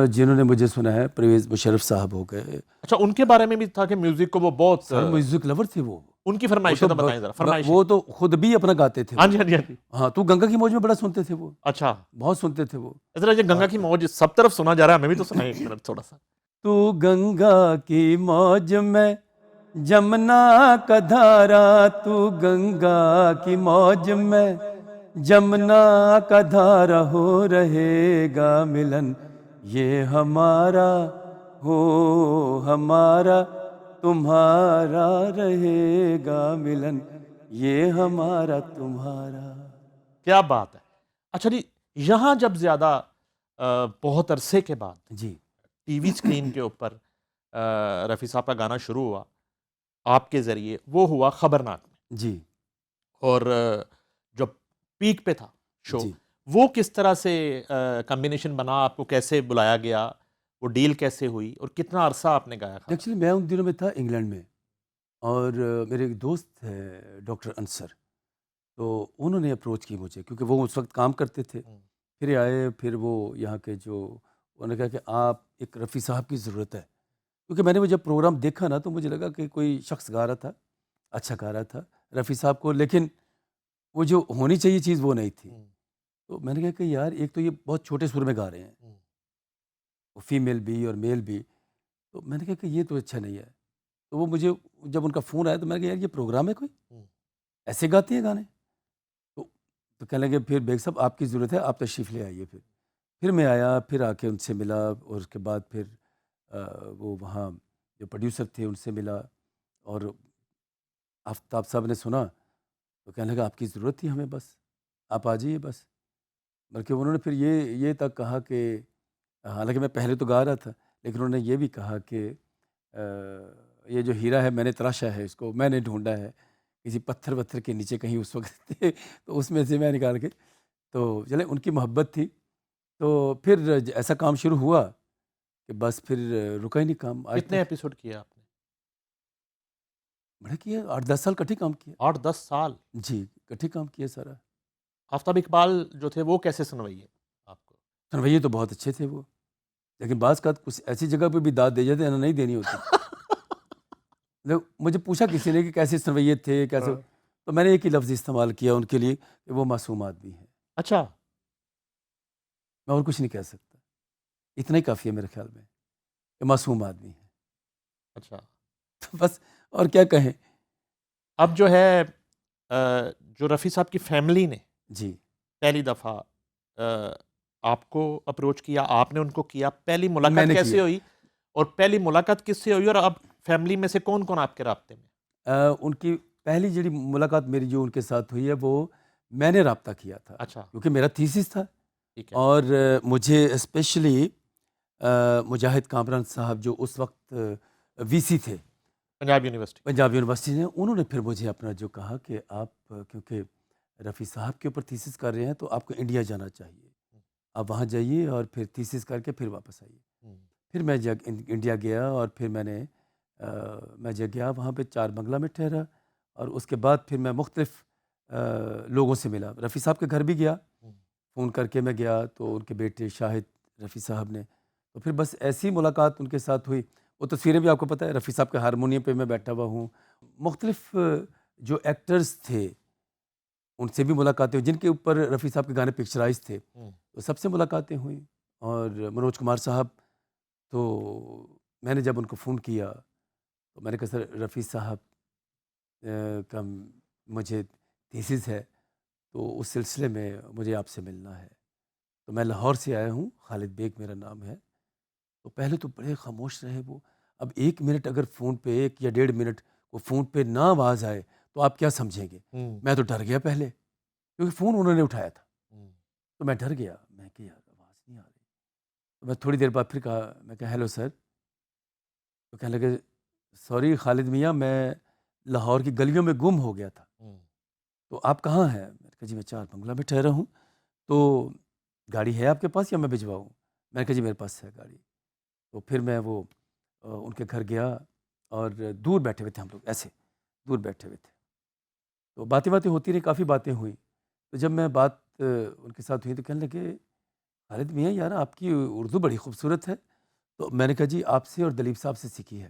جنہوں نے مجھے سنا ہے. پرویز مشرف صاحب ہو گئے. اچھا، ان کے بارے میں بھی تھا کہ میوزک کو وہ بہت میوزک لور تھے وہ. ان کی فرمائشیں تو بتائیں ذرا. فرمائش وہ تو خود بھی اپنا گاتے تھے. ہاں جی ہاں جی ہاں جی. ہاں، تو گنگا کی موج میں بڑا سنتے تھے وہ. اچھا، بہت سنتے تھے وہ. ذرا یہ گنگا کی موج سب طرف سنا جا رہا ہے، ہمیں بھی تو سنائیں ایک منٹ تھوڑا سا. تو گنگا کی موج میں جمنا کا دھارا، تو گنگا کی موج میں جمنا کا دھارا، ہو رہے گا ملن یہ ہمارا، ہو ہمارا تمہارا، رہے گا ملن یہ ہمارا تمہارا. کیا بات ہے. اچھا جی، یہاں جب زیادہ بہت عرصے کے بعد جی ٹی وی اسکرین کے اوپر رفیع صاحب کا گانا شروع ہوا، آپ کے ذریعے وہ ہوا خبرناک میں، جی اور جو پیک پہ تھا شو، جی وہ کس طرح سے کمبینیشن بنا، آپ کو کیسے بلایا گیا، وہ ڈیل کیسے ہوئی، اور کتنا عرصہ آپ نے گایا کھانا؟ ایکچولی میں ان دنوں میں تھا انگلینڈ میں، اور میرے ایک دوست ہے ڈاکٹر انصر، تو انہوں نے اپروچ کی مجھے کیونکہ وہ اس وقت کام کرتے تھے. ہوں، پھر یہ آئے، پھر وہ یہاں کے جو انہوں نے کہا کہ آپ ایک رفیع صاحب کی ضرورت ہے، کیونکہ میں نے وہ جب پروگرام دیکھا نا تو مجھے لگا کہ کوئی شخص گا رہا تھا، اچھا گا رہا تھا رفیع صاحب کو، لیکن وہ جو ہونی چاہیے چیز وہ نہیں تھی. ہوں، تو میں نے کہا کہ یار ایک تو یہ بہت چھوٹے سر میں گا رہے ہیں، ہوں، وہ فیمیل بھی اور میل بھی. تو میں نے کہا کہ یہ تو اچھا نہیں ہے. تو وہ مجھے جب ان کا فون آیا تو میں نے کہا یار یہ پروگرام ہے کوئی، ہوں، ایسے گاتے ہیں گانے؟ تو تو کہنے لگے پھر بیگ صاحب آپ کی ضرورت ہے، آپ تشریف لے آئیے. پھر میں آیا، پھر آ کے ان سے ملا، اور اس کے بعد پھر وہ وہاں جو پروڈیوسر تھے ان سے ملا، اور آفتاب صاحب نے سنا تو کہنے لگا آپ کی ضرورت تھی ہمیں، بس آپ آ جائیے بس. بلکہ انہوں نے پھر یہ تک کہا کہ حالانکہ میں پہلے تو گا رہا تھا، لیکن انہوں نے یہ بھی کہا کہ آ، یہ جو ہیرا ہے میں نے تراشا ہے، اس کو میں نے ڈھونڈا ہے کسی پتھر وتھر کے نیچے کہیں اس وقت تھے، تو اس میں سے میں نکال کے. تو چلے ان کی محبت تھی. تو پھر ایسا کام شروع ہوا کہ بس پھر رکا ہی نہیں کام آج کتنے تک. ایپیسوڈ کیا آپ نے؟ بڑا کیا 8-10 سال کٹھے کام کیا. 8-10 سال؟ جی کٹھے کام کیا سارا. آفتاب اقبال جو تھے وہ کیسے سنوائیے آپ کو؟ سنویے تو بہت اچھے تھے وہ، لیکن بعض کا کچھ ایسی جگہ پہ بھی داد دے جاتے ہیں، نہیں دینی ہوتی. مجھے پوچھا کسی نے کہ کیسے سنویے تھے کیسے، ہاں، تو میں نے ایک ہی لفظ استعمال کیا ان کے لیے کہ وہ معصوم آدمی ہیں. اچھا. میں اور کچھ نہیں کہہ سکتا، اتنا ہی کافی ہے میرے خیال میں کہ معصوم آدمی ہیں. اچھا، تو بس اور کیا کہیں. اب جو ہے جو رفیع صاحب کی فیملی نے جی پہلی دفعہ آپ کو اپروچ کیا، آپ نے ان کو کیا، پہلی میں ملاقات نے کیا. کیسے ہوئی، اور پہلی ملاقات کس سے ہوئی، اور اب فیملی میں سے کون کون آپ کے رابطے میں؟ ان کی پہلی جڑی ملاقات میری جو ان کے ساتھ ہوئی ہے وہ میں نے رابطہ کیا تھا، اچھا، کیونکہ میرا تھیسس تھا. ٹھیک ہے. اور مجھے اسپیشلی مجاہد کامران صاحب جو اس وقت وی سی تھے پنجاب یونیورسٹی. پنجاب یونیورسٹی نے، انہوں نے پھر مجھے اپنا جو کہا کہ آپ کیونکہ رفیع صاحب کے اوپر تھیسس کر رہے ہیں تو آپ کو انڈیا جانا چاہیے، آپ وہاں جائیے اور پھر تھیسس کر کے پھر واپس آئیے. پھر میں انڈیا گیا، اور پھر میں جب گیا وہاں پہ 4 بنگلہ میں ٹھہرا، اور اس کے بعد پھر میں مختلف لوگوں سے ملا. رفیع صاحب کے گھر بھی گیا، فون کر کے میں گیا تو ان کے بیٹے شاہد رفیع صاحب نے، تو پھر بس ایسی ملاقات ان کے ساتھ ہوئی. وہ تصویریں بھی آپ کو پتہ ہے، رفیع صاحب کے ہارمونیم پہ میں بیٹھا ہوا ہوں. مختلف جو ایکٹرز تھے ان سے بھی ملاقاتیں ہوئی جن کے اوپر رفیع صاحب کے گانے پکچرائز تھے، تو سب سے ملاقاتیں ہوئیں. اور منوج کمار صاحب، تو میں نے جب ان کو فون کیا تو میں نے کہا سر رفیع صاحب کا مجھے تھیسس ہے، تو اس سلسلے میں مجھے آپ سے ملنا ہے. تو میں لاہور سے آیا ہوں، خالد بیگ میرا نام ہے. تو پہلے تو بڑے خاموش رہے وہ. اب 1 منٹ اگر فون پہ 1 یا 1.5 منٹ وہ فون پہ نہ آواز آئے تو آپ کیا سمجھیں گے. میں تو ڈر گیا پہلے، کیونکہ فون انہوں نے اٹھایا تھا. تو میں ڈر گیا، میں کہ یار آواز نہیں آ رہی. تو میں تھوڑی دیر بعد پھر کہا، میں کہا ہیلو سر. تو کہنے لگے سوری خالد میاں، میں لاہور کی گلیوں میں گم ہو گیا تھا، تو آپ کہاں ہیں؟ میں نے کہا جی میں 4 بنگلہ میں ٹھہرا ہوں. تو گاڑی ہے آپ کے پاس یا میں بھجواؤں؟ میں نے کہا جی میرے پاس ہے گاڑی. تو پھر میں وہ ان کے گھر گیا، اور دور بیٹھے ہوئے تھے ہم لوگ، ایسے دور بیٹھے ہوئے تھے. تو باتیں ہوتی رہی، کافی باتیں ہوئیں. تو جب میں بات ان کے ساتھ ہوئی تو کہنے لگے خالد میاں یار آپ کی اردو بڑی خوبصورت ہے. تو میں نے کہا جی آپ سے اور دلیپ صاحب سے سیکھی ہے.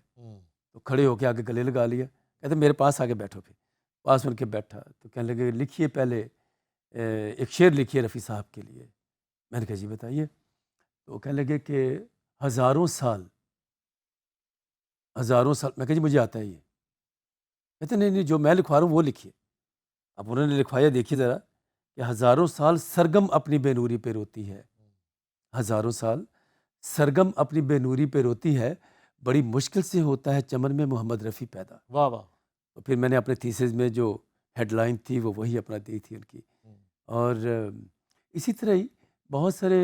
تو کھڑے ہو کے آگے گلے لگا لیا، کہتے میرے پاس آگے بیٹھو. پھر پاس ان کے بیٹھا تو کہنے لگے لکھیے پہلے ایک شعر لکھیے رفیع صاحب کے لیے. میں نے کہا جی بتائیے. تو کہنے لگے کہ ہزاروں سال. میں کہا جی مجھے آتا ہے یہ. کہتے نہیں جو میں لکھوا رہا ہوں وہ لکھیے. اب انہوں نے لکھوایا، دیکھیے ذرا کہ ہزاروں سال سرگم اپنی بے نوری پہ روتی ہے. ہزاروں سال سرگم اپنی بے نوری پہ روتی ہے، بڑی مشکل سے ہوتا ہے چمن میں محمد رفیع پیدا. واہ واہ. تو پھر میں نے اپنے تھیسس میں جو ہیڈ لائن تھی وہ وہی اپنا دی تھی ان کی. اور اسی طرح ہی بہت سارے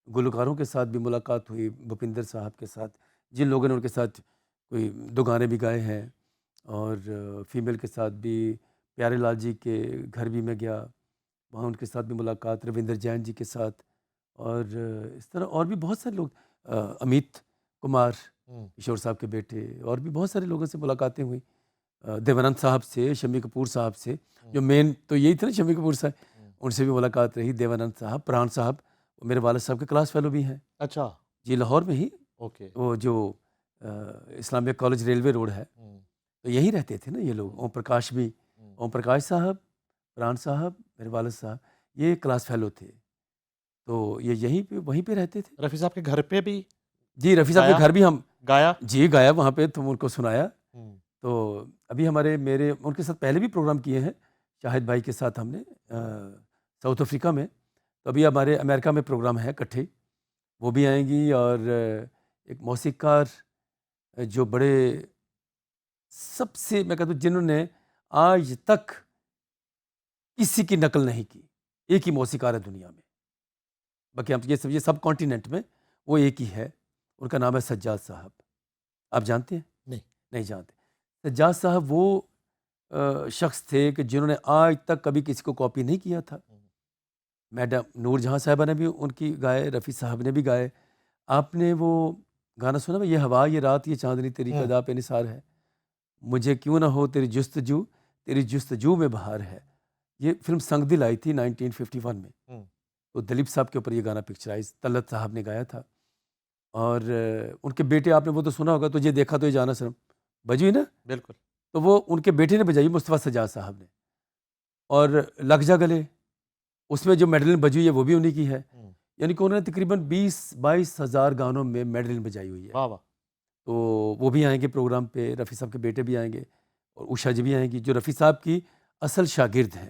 گلوکاروں کے ساتھ بھی ملاقات ہوئی، بھوپندر صاحب کے ساتھ، جن لوگوں نے ان کے ساتھ کوئی 2 گانے بھی گائے ہیں، اور فیمیل کے ساتھ بھی پیارے لال جی کے گھر بھی میں گیا، وہاں ان کے ساتھ بھی ملاقات، روندر جین جی کے ساتھ، اور اس طرح اور بھی بہت سارے لوگ، امیت کمار کشور صاحب کے بیٹے، اور بھی بہت سارے لوگوں سے ملاقاتیں ہوئیں، دیوانند صاحب سے، شمی کپور صاحب سے، جو مین تو یہی تھا نا شمی کپور صاحب، ان سے بھی ملاقات رہی، دیوانند صاحب، پران صاحب، وہ میرے والد صاحب کے کلاس فیلو بھی ہیں اچھا، جی، لاہور میں ہی، اوکے، وہ جو اسلامیہ کالج ریلوے روڈ ہے، تو یہیں رہتے تھے نا یہ لوگ، اوم پرکاش بھی، اوم پرکاش صاحب، پران صاحب، میرے والد صاحب، یہ کلاس فیلو تھے، تو یہ یہیں پہ وہیں پہ رہتے تھے رفیع صاحب کے گھر پہ بھی جی، رفیع صاحب کے گھر بھی ہم گایا؟ جی گایا وہاں پہ، تم ان کو سنایا، تو ابھی میرے ان کے ساتھ پہلے بھی پروگرام کیے ہیں، شاہد بھائی کے ساتھ ہم نے ساؤتھ افریقہ میں، تو ابھی ہمارے امریکہ میں پروگرام ہے اکٹھے، وہ بھی آئیں گی، اور ایک موسیقار جو بڑے سب سے میں کہتا ہوں جنہوں نے آج تک کسی کی نقل نہیں کی، ایک ہی موسیقار ہے دنیا میں، باقی ہم یہ سمجھیے سب کانٹیننٹ میں وہ ایک ہی ہے، ان کا نام ہے سجاد صاحب، آپ جانتے ہیں؟ نہیں جانتے۔ سجاد صاحب وہ شخص تھے کہ جنہوں نے آج تک کبھی کسی کو کاپی نہیں کیا تھا، میڈم نور جہاں صاحبہ نے بھی ان کی گائے، رفیع صاحب نے بھی گائے، آپ نے وہ گانا سنا، یہ ہوا یہ رات یہ چاندنی تیری قدا پہ نثار ہے، مجھے کیوں نہ ہو تیری جستجو، تیری جستجو میں بہار ہے، یہ فلم سنگ دل آئی تھی 1951 میں، تو دلیپ صاحب کے اوپر یہ گانا پکچرائز طلعت صاحب نے گایا تھا، اور ان کے بیٹے، آپ نے وہ تو سنا ہوگا، تجھے دیکھا تو یہ جانا سنم بجی نا، بالکل، تو وہ ان کے بیٹے نے بجائی، مصطفیٰ سجاد صاحب نے، اور لگ جا گلے اس میں جو میڈلن بجی ہوئی ہے وہ بھی انہی کی ہے، یعنی کہ انہوں نے تقریباً 20-22 ہزار گانوں میں میڈلن بجائی ہوئی ہے، واہ واہ، تو وہ بھی آئیں گے پروگرام پہ، رفیع صاحب کے بیٹے بھی آئیں گے، اور اوشا جی بھی آئیں گی، جو رفیع صاحب کی اصل شاگرد ہیں،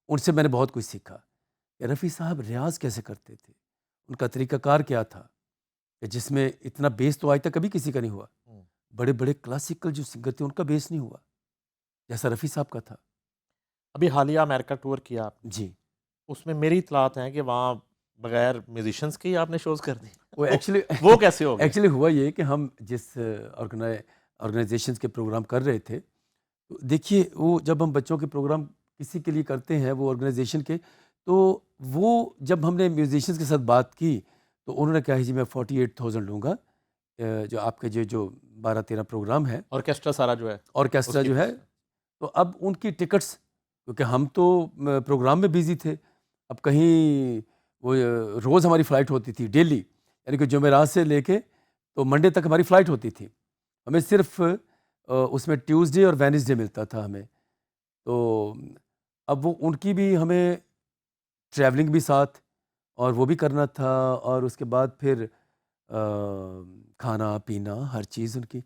ان سے میں نے بہت کچھ سیکھا کہ رفیع صاحب ریاض کیسے کرتے تھے، ان کا طریقہ کار کیا تھا، کہ جس میں اتنا بیس تو آج تک کبھی کسی کا نہیں ہوا، بڑے بڑے کلاسیکل جو سنگر تھے ان کا بیس نہیں ہوا جیسا رفیع صاحب کا تھا۔ ابھی حالیہ امریکہ ٹور کیا آپ نے، جی، اس میں میری اطلاعات ہیں کہ وہاں بغیر میوزیشینس کے ہی آپ نے شوز کر دی، وہ وہ کیسے ہو گیا؟ ایکچولی ہوا یہ کہ ہم جس آرگنائزیشنس کے پروگرام کر رہے تھے، دیکھیے وہ جب ہم بچوں کے پروگرام کسی کے لیے کرتے ہیں، وہ آرگنائزیشن کے، تو وہ جب ہم نے میوزیشینس کے ساتھ بات کی تو انہوں نے کہا جی میں 48,000 لوں گا، جو آپ کے جو 12-13 پروگرام ہے، آرکیسٹرا سارا جو ہے، آرکیسٹرا جو ہے، تو اب ان کی ٹکٹس، کیونکہ ہم تو پروگرام میں بیزی تھے، اب کہیں وہ روز ہماری فلائٹ ہوتی تھی ڈیلی، یعنی کہ جمعرات سے لے کے تو منڈے تک ہماری فلائٹ ہوتی تھی، ہمیں صرف اس میں ٹیوزڈے اور وینسڈے ملتا تھا ہمیں، تو اب وہ ان کی بھی ہمیں ٹریولنگ بھی ساتھ اور وہ بھی کرنا تھا، اور اس کے بعد پھر کھانا پینا ہر چیز ان کی،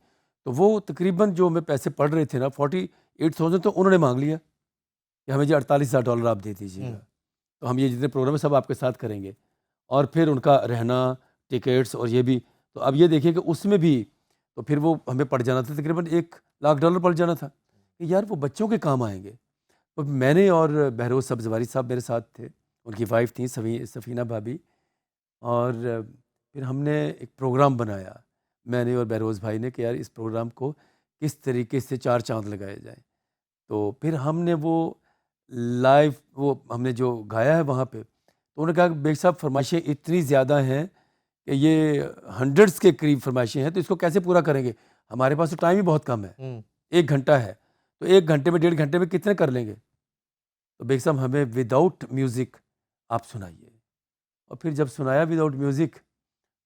تو وہ تقریباً جو ہمیں پیسے پڑ رہے تھے نا 48,000 تو انہوں نے مانگ لیا کہ ہمیں جی $48,000 آپ دے دیجیے گا، تو ہم یہ جتنے پروگرام ہیں سب آپ کے ساتھ کریں گے، اور پھر ان کا رہنا، ٹکٹس اور یہ بھی، تو اب یہ دیکھیں کہ اس میں بھی تو پھر وہ ہمیں پڑ جانا تھا تقریباً $1,00,000 پڑ جانا تھا کہ یار وہ بچوں کے کام آئیں گے، تو میں نے اور بہروز سبزواری صاحب میرے ساتھ تھے، ان کی وائف تھیں سفینہ بھابھی، اور پھر ہم نے ایک پروگرام بنایا، میں نے اور بہروز بھائی نے، کہ یار اس پروگرام کو کس طریقے سے 4 چاند لگائے جائیں، تو پھر ہم نے وہ لائیو وہ ہم نے جو گایا ہے وہاں پہ، تو انہوں نے کہا کہ بیگ صاحب فرمائشیں اتنی زیادہ ہیں کہ یہ 100 کے قریب فرمائشیں ہیں، تو اس کو کیسے پورا کریں گے، ہمارے پاس تو ٹائم ہی بہت کم ہے، 1 گھنٹہ ہے، تو 1 گھنٹے میں 1.5 گھنٹے میں کتنے کر لیں گے، تو بیگ صاحب ہمیں وداؤٹ میوزک آپ سنائیے، اور پھر جب سنایا وداؤٹ میوزک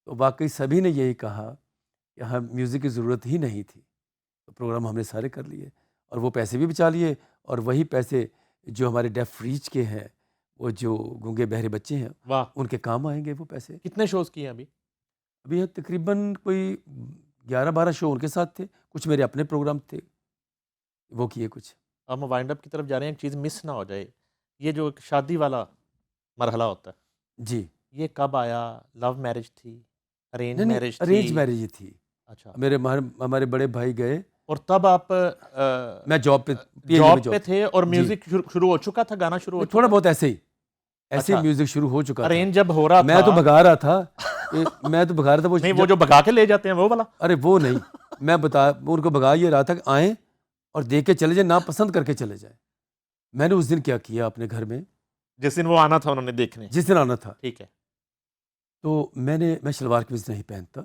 تو واقعی سبھی نے یہی کہا کہ ہم میوزک کی ضرورت ہی نہیں تھی، تو پروگرام ہم نے سارے کر لیے، اور وہ پیسے بھی بچا لیے، اور وہی پیسے جو ہمارے ڈیف ریچ کے ہیں، وہ جو گونگے بہرے بچے ہیں، واہ، ان کے کام آئیں گے وہ پیسے۔ کتنے شوز کیے ہیں ابھی تقریباً کوئی 11-12 شو ان کے ساتھ تھے، کچھ میرے اپنے پروگرام تھے وہ کیے کچھ۔ اب ہم وائنڈ اپ کی طرف جا رہے ہیں، ایک چیز مس نہ ہو جائے، یہ جو ایک شادی والا مرحلہ ہوتا ہے، جی، یہ کب آیا؟ لو میرج تھی، ارینج نہیں میرج تھی؟ ارینج میرج ہی تھی، اچھا، ہمارے بڑے بھائی گئے، اور تب آپ میں جاب پہ جاب پہ تھے اور جی، میوزک شروع ہو چکا تھا، گانا شروع ہو تھوڑا چکا بہت ایسے ہی اچھا، میوزک شروع ہو چکا تھا، ارینج جب ہو رہا تھا میں تو بھگا رہا تھا وہ نہیں وہ جو بھگا کے لے جاتے ہیں وہ والا؟ ارے وہ نہیں، میں ان کو بگا یہ رہا تھا کہ آئیں اور دیکھ کے چلے جائیں، ناپسند کر کے چلے جائیں. میں نے اس دن کیا کیا اپنے گھر میں، جس دن وہ آنا تھا انہوں نے دیکھنے. جس دن آنا تھا، ٹھیک ہے. تو میں شلوار قمیض نہیں پہنتا،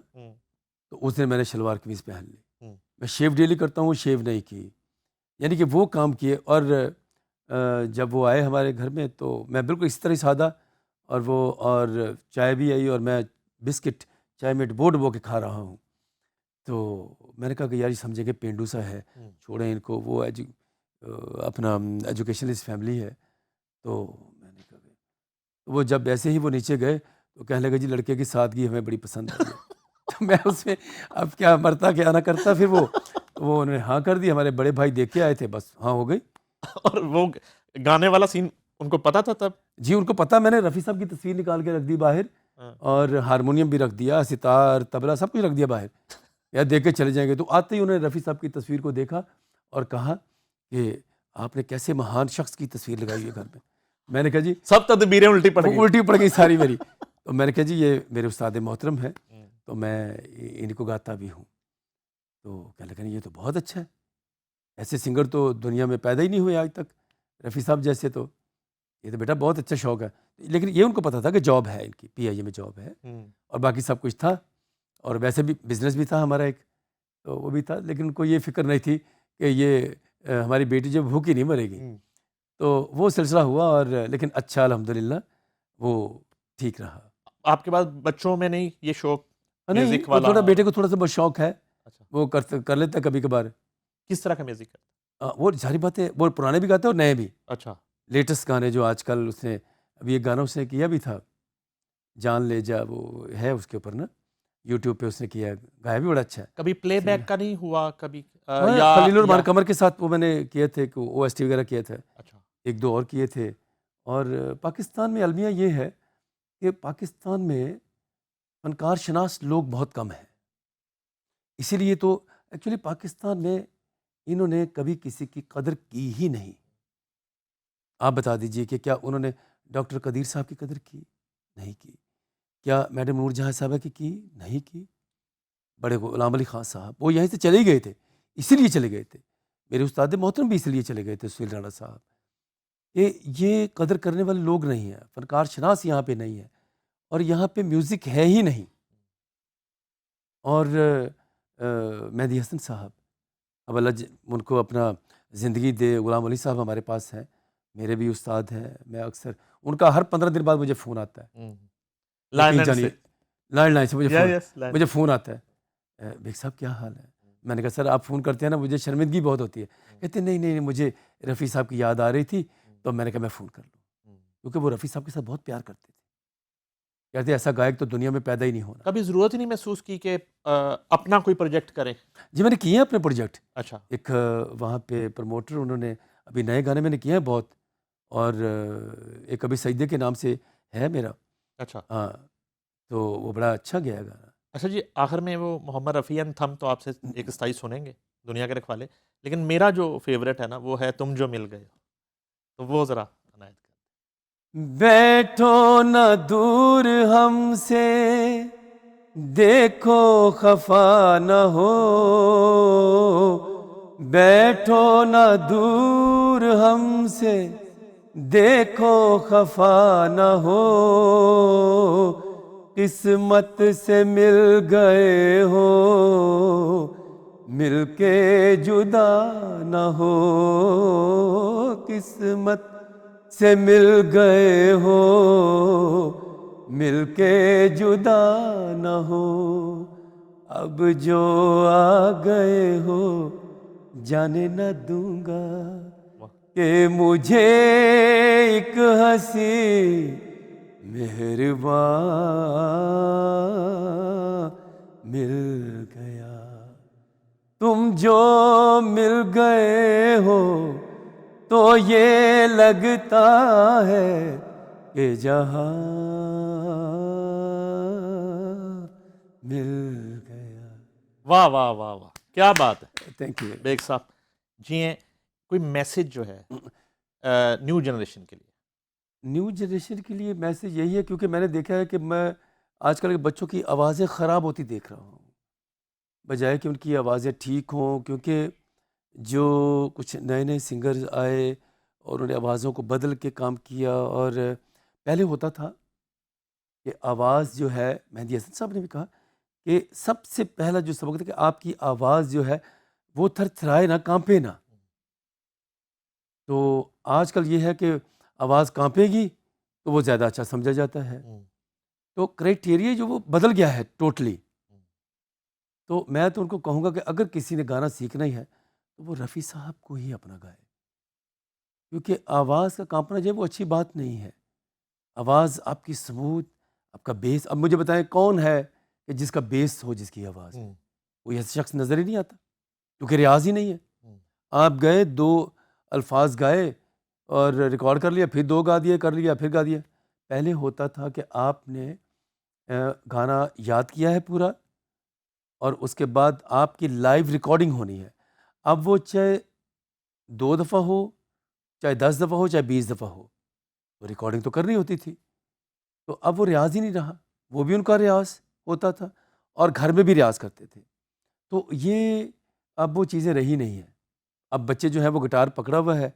تو اس دن میں نے شلوار قمیض پہن لی. میں شیو ڈیلی کرتا ہوں، وہ شیو نہیں کی، یعنی کہ وہ کام کیے. اور جب وہ آئے ہمارے گھر میں تو میں بالکل اس طرح سادہ، اور چائے بھی آئی اور میں بسکٹ چائے میں ڈبو ڈبو کے کھا رہا ہوں. تو میں نے کہا کہ یار یہ سمجھیں کہ پینڈو سا ہے، چھوڑیں ان کو، وہ اپنا ایجوکیشنسٹ فیملی ہے. تو میں نے کہا کہ وہ جب ایسے ہی وہ نیچے گئے تو کہنے لگا جی لڑکے کی سادگی ہمیں بڑی پسند آئی ہے. تو میں اس میں اب کیا مرتا کیا نہ کرتا. پھر وہ انہوں نے ہاں کر دی. ہمارے بڑے بھائی دیکھ کے آئے تھے، بس ہاں ہو گئی. اور وہ گانے والا سین ان کو پتا تھا تب؟ جی ان کو پتا. میں نے رفیع صاحب کی تصویر نکال کے رکھ دی باہر، اور ہارمونیم بھی رکھ دیا، ستار طبلہ سب کچھ رکھ دیا باہر، یا دیکھ کے چلے جائیں گے. تو آتے ہی انہوں نے رفیع صاحب کی تصویر کو دیکھا اور کہا کہ آپ نے کیسے مہان شخص کی تصویر لگائی ہے گھر میں. میں نے کہا جی سب تدبیریں الٹی پڑ گئی. الٹی پڑ گئی ساری میری. تو میں نے کہا جی یہ میرے استاد محترم ہیں، تو میں ان کو گاتا بھی ہوں. تو کہنے لگا یہ تو بہت اچھا ہے، ایسے سنگر تو دنیا میں پیدا ہی نہیں ہوئے آج تک رفیع صاحب جیسے. تو یہ تو بیٹا بہت اچھا شوق ہے. لیکن یہ ان کو پتا تھا کہ جاب ہے ان کی، پی آئی اے میں جاب ہے، اور باقی سب کچھ تھا. اور ویسے بھی بزنس بھی تھا ہمارا ایک، تو وہ بھی تھا. لیکن ان کو یہ فکر نہیں تھی کہ یہ ہماری بیٹی جو بھوکی نہیں مرے گی. تو وہ سلسلہ ہوا. اور لیکن اچھا الحمدللہ وہ ٹھیک رہا. آپ کے پاس بچوں میں نہیں یہ شوق نہیں، میوزک وہ والا؟ تھوڑا بیٹے کو تھوڑا سا بہت شوق ہے، اچھا. وہ کر لیتا ہے کبھی کبھار. کس طرح کا میوزک ہے؟ وہ ساری باتیں، وہ پرانے بھی گاتے ہیں اور نئے بھی. اچھا. لیٹسٹ گانے جو آج کل اس نے ابھی ایک گانا اس نے کیا بھی تھا، جان لے جا، وہ ہے اس کے اوپر نا، یوٹیوب پہ اس نے کیا، گایا بھی بڑا اچھا ہے. کبھی پلے بیک کا نہیں ہوا کبھی؟ خلیل الرحمان قمر کے ساتھ وہ میں نے کیے تھے، او ایس ٹی وغیرہ کیے تھے. اچھا. ایک دو اور کیے تھے. اور پاکستان میں المیہ یہ ہے کہ پاکستان میں فنکار شناس لوگ بہت کم ہیں. اسی لیے تو ایکچولی پاکستان میں انہوں نے کبھی کسی کی قدر کی ہی نہیں. آپ بتا دیجئے کہ کیا انہوں نے ڈاکٹر قدیر صاحب کی قدر کی؟ نہیں کی. کیا میڈم نور جہاں صاحبہ کی؟ نہیں کی. بڑے غلام علی خان صاحب وہ یہیں سے چلے گئے تھے، اسی لیے چلے گئے تھے. میرے استاد محترم بھی اس لیے چلے گئے تھے سہیل رانا صاحب، کہ یہ قدر کرنے والے لوگ نہیں ہیں، فنکار شناس یہاں پہ نہیں ہے، اور یہاں پہ میوزک ہے ہی نہیں. اور مہدی حسن صاحب، اب اللہ ان کو اپنا زندگی دے. غلام علی صاحب ہمارے پاس ہیں، میرے بھی استاد ہیں. میں اکثر ان کا ہر 15 دن بعد مجھے فون آتا ہے، لائن سے لائن سے مجھے فون آتا ہے، بیگ صاحب کیا حال ہے؟ میں نے کہا سر آپ فون کرتے ہیں نا مجھے شرمندگی بہت ہوتی ہے. کہتے نہیں مجھے رفیع صاحب کی یاد آ رہی تھی تو میں نے کہا میں فون کر لوں، کیونکہ وہ رفیع صاحب کے ساتھ بہت پیار کرتے تھے. کہتے ایسا گائک تو دنیا میں پیدا ہی نہیں ہونا. کبھی ضرورت ہی نہیں محسوس کی کہ اپنا کوئی پروجیکٹ کریں؟ جی میں نے کیے ہیں اپنے پروجیکٹ. اچھا. ایک وہاں پہ پروموٹر انہوں نے ابھی نئے گانے میں نے کیے ہیں بہت، اور ایک ابھی سجدے کے نام سے ہے میرا. اچھا. ہاں تو وہ بڑا اچھا گیا گانا. اچھا جی، آخر میں وہ محمد رفیع تھم تو آپ سے ایک استائی سنیں گے، دنیا کے رکھوالے. لیکن میرا جو فیوریٹ ہے نا وہ ہے تم جو مل گئے ہو، تو وہ ذرا عنایت کر. بیٹھو نہ دور ہم سے، دیکھو خفا نہ ہو. بیٹھو نہ دور ہم سے، دیکھو خفا نہ ہو. قسمت سے مل گئے ہو، مل کے جدا نہ ہو. قسمت سے مل گئے ہو، مل کے جدا نہ ہو. اب جو آ گئے ہو جانے نہ دوں گا، کہ مجھے ایک ہنسی مہربان مل گیا. تم جو مل گئے ہو تو یہ لگتا ہے کہ جہاں مل گیا. واہ واہ واہ واہ، کیا بات ہے. Thank you. بیگ صاحب جی ہیں، کوئی میسج جو ہے نیو جنریشن کے لیے؟ نیو جنریشن کے لیے میسج یہی ہے، کیونکہ میں نے دیکھا ہے کہ میں آج کل کے بچوں کی آوازیں خراب ہوتی دیکھ رہا ہوں. بجائے کہ ان کی آوازیں ٹھیک ہوں، کیونکہ جو کچھ نئے نئے سنگرز آئے اور انہوں نے آوازوں کو بدل کے کام کیا، اور پہلے ہوتا تھا کہ آواز جو ہے، مہدی حسن صاحب نے بھی کہا کہ سب سے پہلا جو سبق تھا کہ آپ کی آواز جو ہے وہ تھر تھرائے نہ، کانپے نہ. تو آج کل یہ ہے کہ آواز کانپے گی تو وہ زیادہ اچھا سمجھا جاتا ہے. تو کرائٹیریا جو وہ بدل گیا ہے ٹوٹلی. تو میں تو ان کو کہوں گا کہ اگر کسی نے گانا سیکھنا ہی ہے تو وہ رفیع صاحب کو ہی اپنا گائے، کیونکہ آواز کا کانپنا جو ہے وہ اچھی بات نہیں ہے. آواز آپ کی سموتھ، آپ کا بیس. اب مجھے بتائیں کون ہے کہ جس کا بیس ہو، جس کی آواز ہے؟ کوئی ایسا شخص نظر ہی نہیں آتا، کیونکہ ریاض ہی نہیں ہے. آپ گئے، 2 الفاظ گائے اور ریکارڈ کر لیا، پھر 2 گا دیے، کر لیا، پھر گا دیا. پہلے ہوتا تھا کہ آپ نے گانا یاد کیا ہے پورا، اور اس کے بعد آپ کی لائیو ریکارڈنگ ہونی ہے. اب وہ چاہے 2 دفعہ ہو، چاہے 10 دفعہ ہو، چاہے 20 دفعہ ہو، تو ریکارڈنگ تو کرنی ہوتی تھی. تو اب وہ ریاض ہی نہیں رہا. وہ بھی ان کا ریاض ہوتا تھا اور گھر میں بھی ریاض کرتے تھے. تو یہ اب وہ چیزیں رہی نہیں ہیں. اب بچے جو ہیں وہ گٹار پکڑا ہوا ہے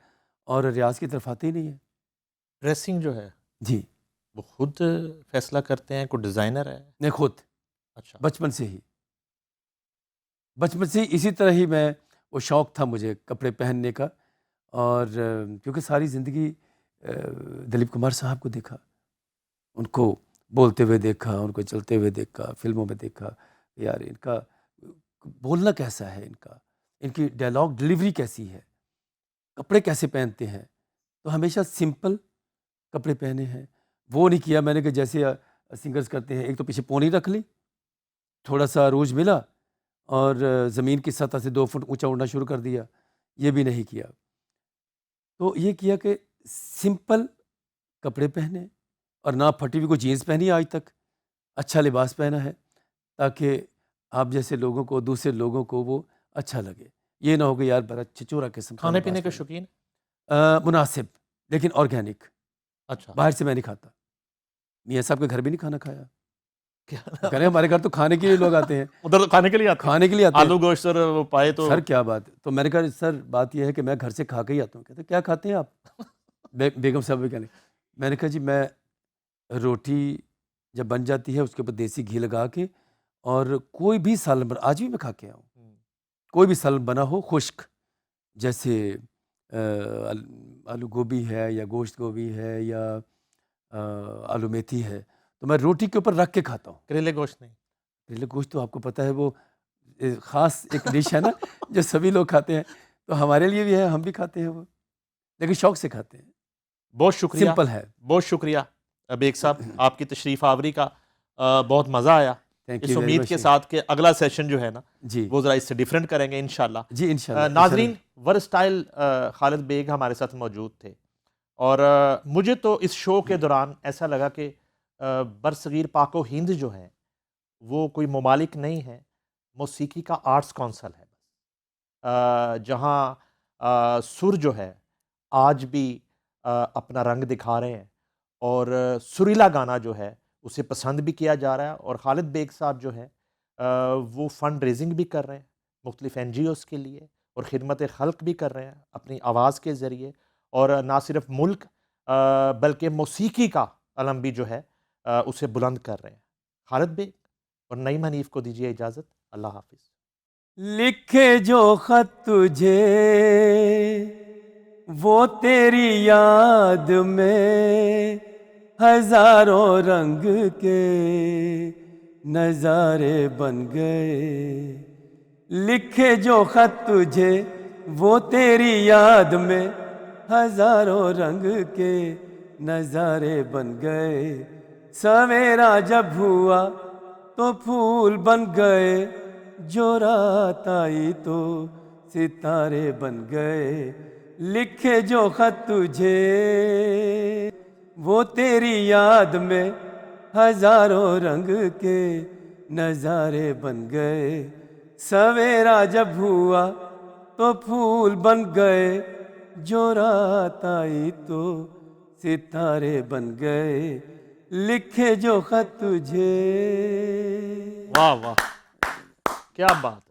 اور ریاض کی طرف آتے ہی نہیں ہیں. ڈریسنگ جو ہے جی، وہ خود فیصلہ کرتے ہیں؟ کوئی ڈیزائنر ہے؟ نہیں، خود اچھا. بچپن سے ہی اسی طرح ہی میں، وہ شوق تھا مجھے کپڑے پہننے کا. اور کیونکہ ساری زندگی دلیپ کمار صاحب کو دیکھا، ان کو بولتے ہوئے دیکھا، ان کو چلتے ہوئے دیکھا، فلموں میں دیکھا. یار ان کا بولنا کیسا ہے، ان کی ڈائلاگ ڈلیوری کیسی ہے، کپڑے کیسے پہنتے ہیں. تو ہمیشہ سمپل کپڑے پہنے ہیں. وہ نہیں کیا میں نے کہ جیسے سنگرز کرتے ہیں، ایک تو پیچھے پونی رکھ لی، تھوڑا سا عروج ملا اور زمین کی سطح سے 2 فٹ اونچا اڑنا شروع کر دیا. یہ بھی نہیں کیا. تو یہ کیا کہ سمپل کپڑے پہنے، اور نہ پھٹی ہوئی کوئی جینس پہنی آج تک. اچھا لباس پہنا ہے تاکہ آپ جیسے لوگوں کو، دوسرے لوگوں کو وہ اچھا لگے. یہ نہ ہو کہ یار بڑا چچورا قسم کا کھانے لباس پینے کے پہنا. شوقین؟ مناسب لیکن آرگینک. اچھا. باہر سے میں نہیں کھاتا. میاں صاحب کے گھر بھی نہیں کھانا کھایا. کیا وہ کہہ رہے ہیں ہمارے گھر تو کھانے کے لیے لوگ آتے ہیں. ادھر تو کھانے کے لیے آتے ہیں؟ کھانے کے لیے آتے ہیں. آلو گوشت اور وہ پائے تو سر کیا بات ہے. تو میں نے کہا سر بات یہ ہے کہ میں گھر سے کھا کے ہی آتا ہوں. کہتے کیا کھاتے ہیں آپ؟ بیگم صاحب بھی کہنے. میں نے کہا جی میں روٹی جب بن جاتی ہے اس کے اوپر دیسی گھی لگا کے، اور کوئی بھی سالن بنا، آج بھی میں کھا کے آؤں، کوئی بھی سالن بنا ہو خشک، جیسے آلو گوبھی ہے یا گوشت گوبھی ہے یا آلو میتھی ہے، تو میں روٹی کے اوپر رکھ کے کھاتا ہوں. کریلے گوشت نہیں؟ کریلے گوشت تو آپ کو پتہ ہے وہ خاص ایک ڈش ہے نا جو سبھی لوگ کھاتے ہیں. تو ہمارے لیے بھی ہے، ہم بھی کھاتے ہیں وہ، لیکن شوق سے کھاتے ہیں. بہت شکریہ، سمپل ہے. بہت شکریہ بیگ صاحب، آپ کی تشریف آوری کا بہت مزہ آیا. تھینک اس یو ویری امید مچ. کے ساتھ کہ اگلا سیشن جو ہے نا جی وہ ذرا اس سے ڈیفرنٹ کریں گے انشاءاللہ. جی انشاءاللہ. ناظرین، ورسٹائل خالد بیگ ہمارے ساتھ موجود تھے، اور مجھے تو اس شو کے دوران ایسا لگا کہ برصغیر پاک و ہند جو ہے وہ کوئی ممالک نہیں ہے، موسیقی کا آرٹس کونسل ہے بس، جہاں سر جو ہے آج بھی اپنا رنگ دکھا رہے ہیں، اور سریلا گانا جو ہے اسے پسند بھی کیا جا رہا ہے. اور خالد بیگ صاحب جو ہے وہ فنڈ ریزنگ بھی کر رہے ہیں مختلف NGOs کے لیے، اور خدمت خلق بھی کر رہے ہیں اپنی آواز کے ذریعے. اور نہ صرف ملک بلکہ موسیقی کا علم بھی جو ہے اسے بلند کر رہے ہیں. خالد بیگ اور نعیم حنیف کو دیجیے اجازت. اللہ حافظ. لکھے جو خط تجھے وہ تیری یاد میں ہزاروں رنگ کے نظارے بن گئے. لکھے جو خط تجھے وہ تیری یاد میں ہزاروں رنگ کے نظارے بن گئے. سویرا جب ہوا تو پھول بن گئے، جو رات آئی تو ستارے بن گئے. لکھے جو خط تجھے وہ تیری یاد میں ہزاروں رنگ کے نظارے بن گئے. سویرا جب ہوا تو پھول بن گئے، جو رات آئی تو ستارے بن گئے. لکھے جو خط تجھے. واہ واہ. کیا بات ہے.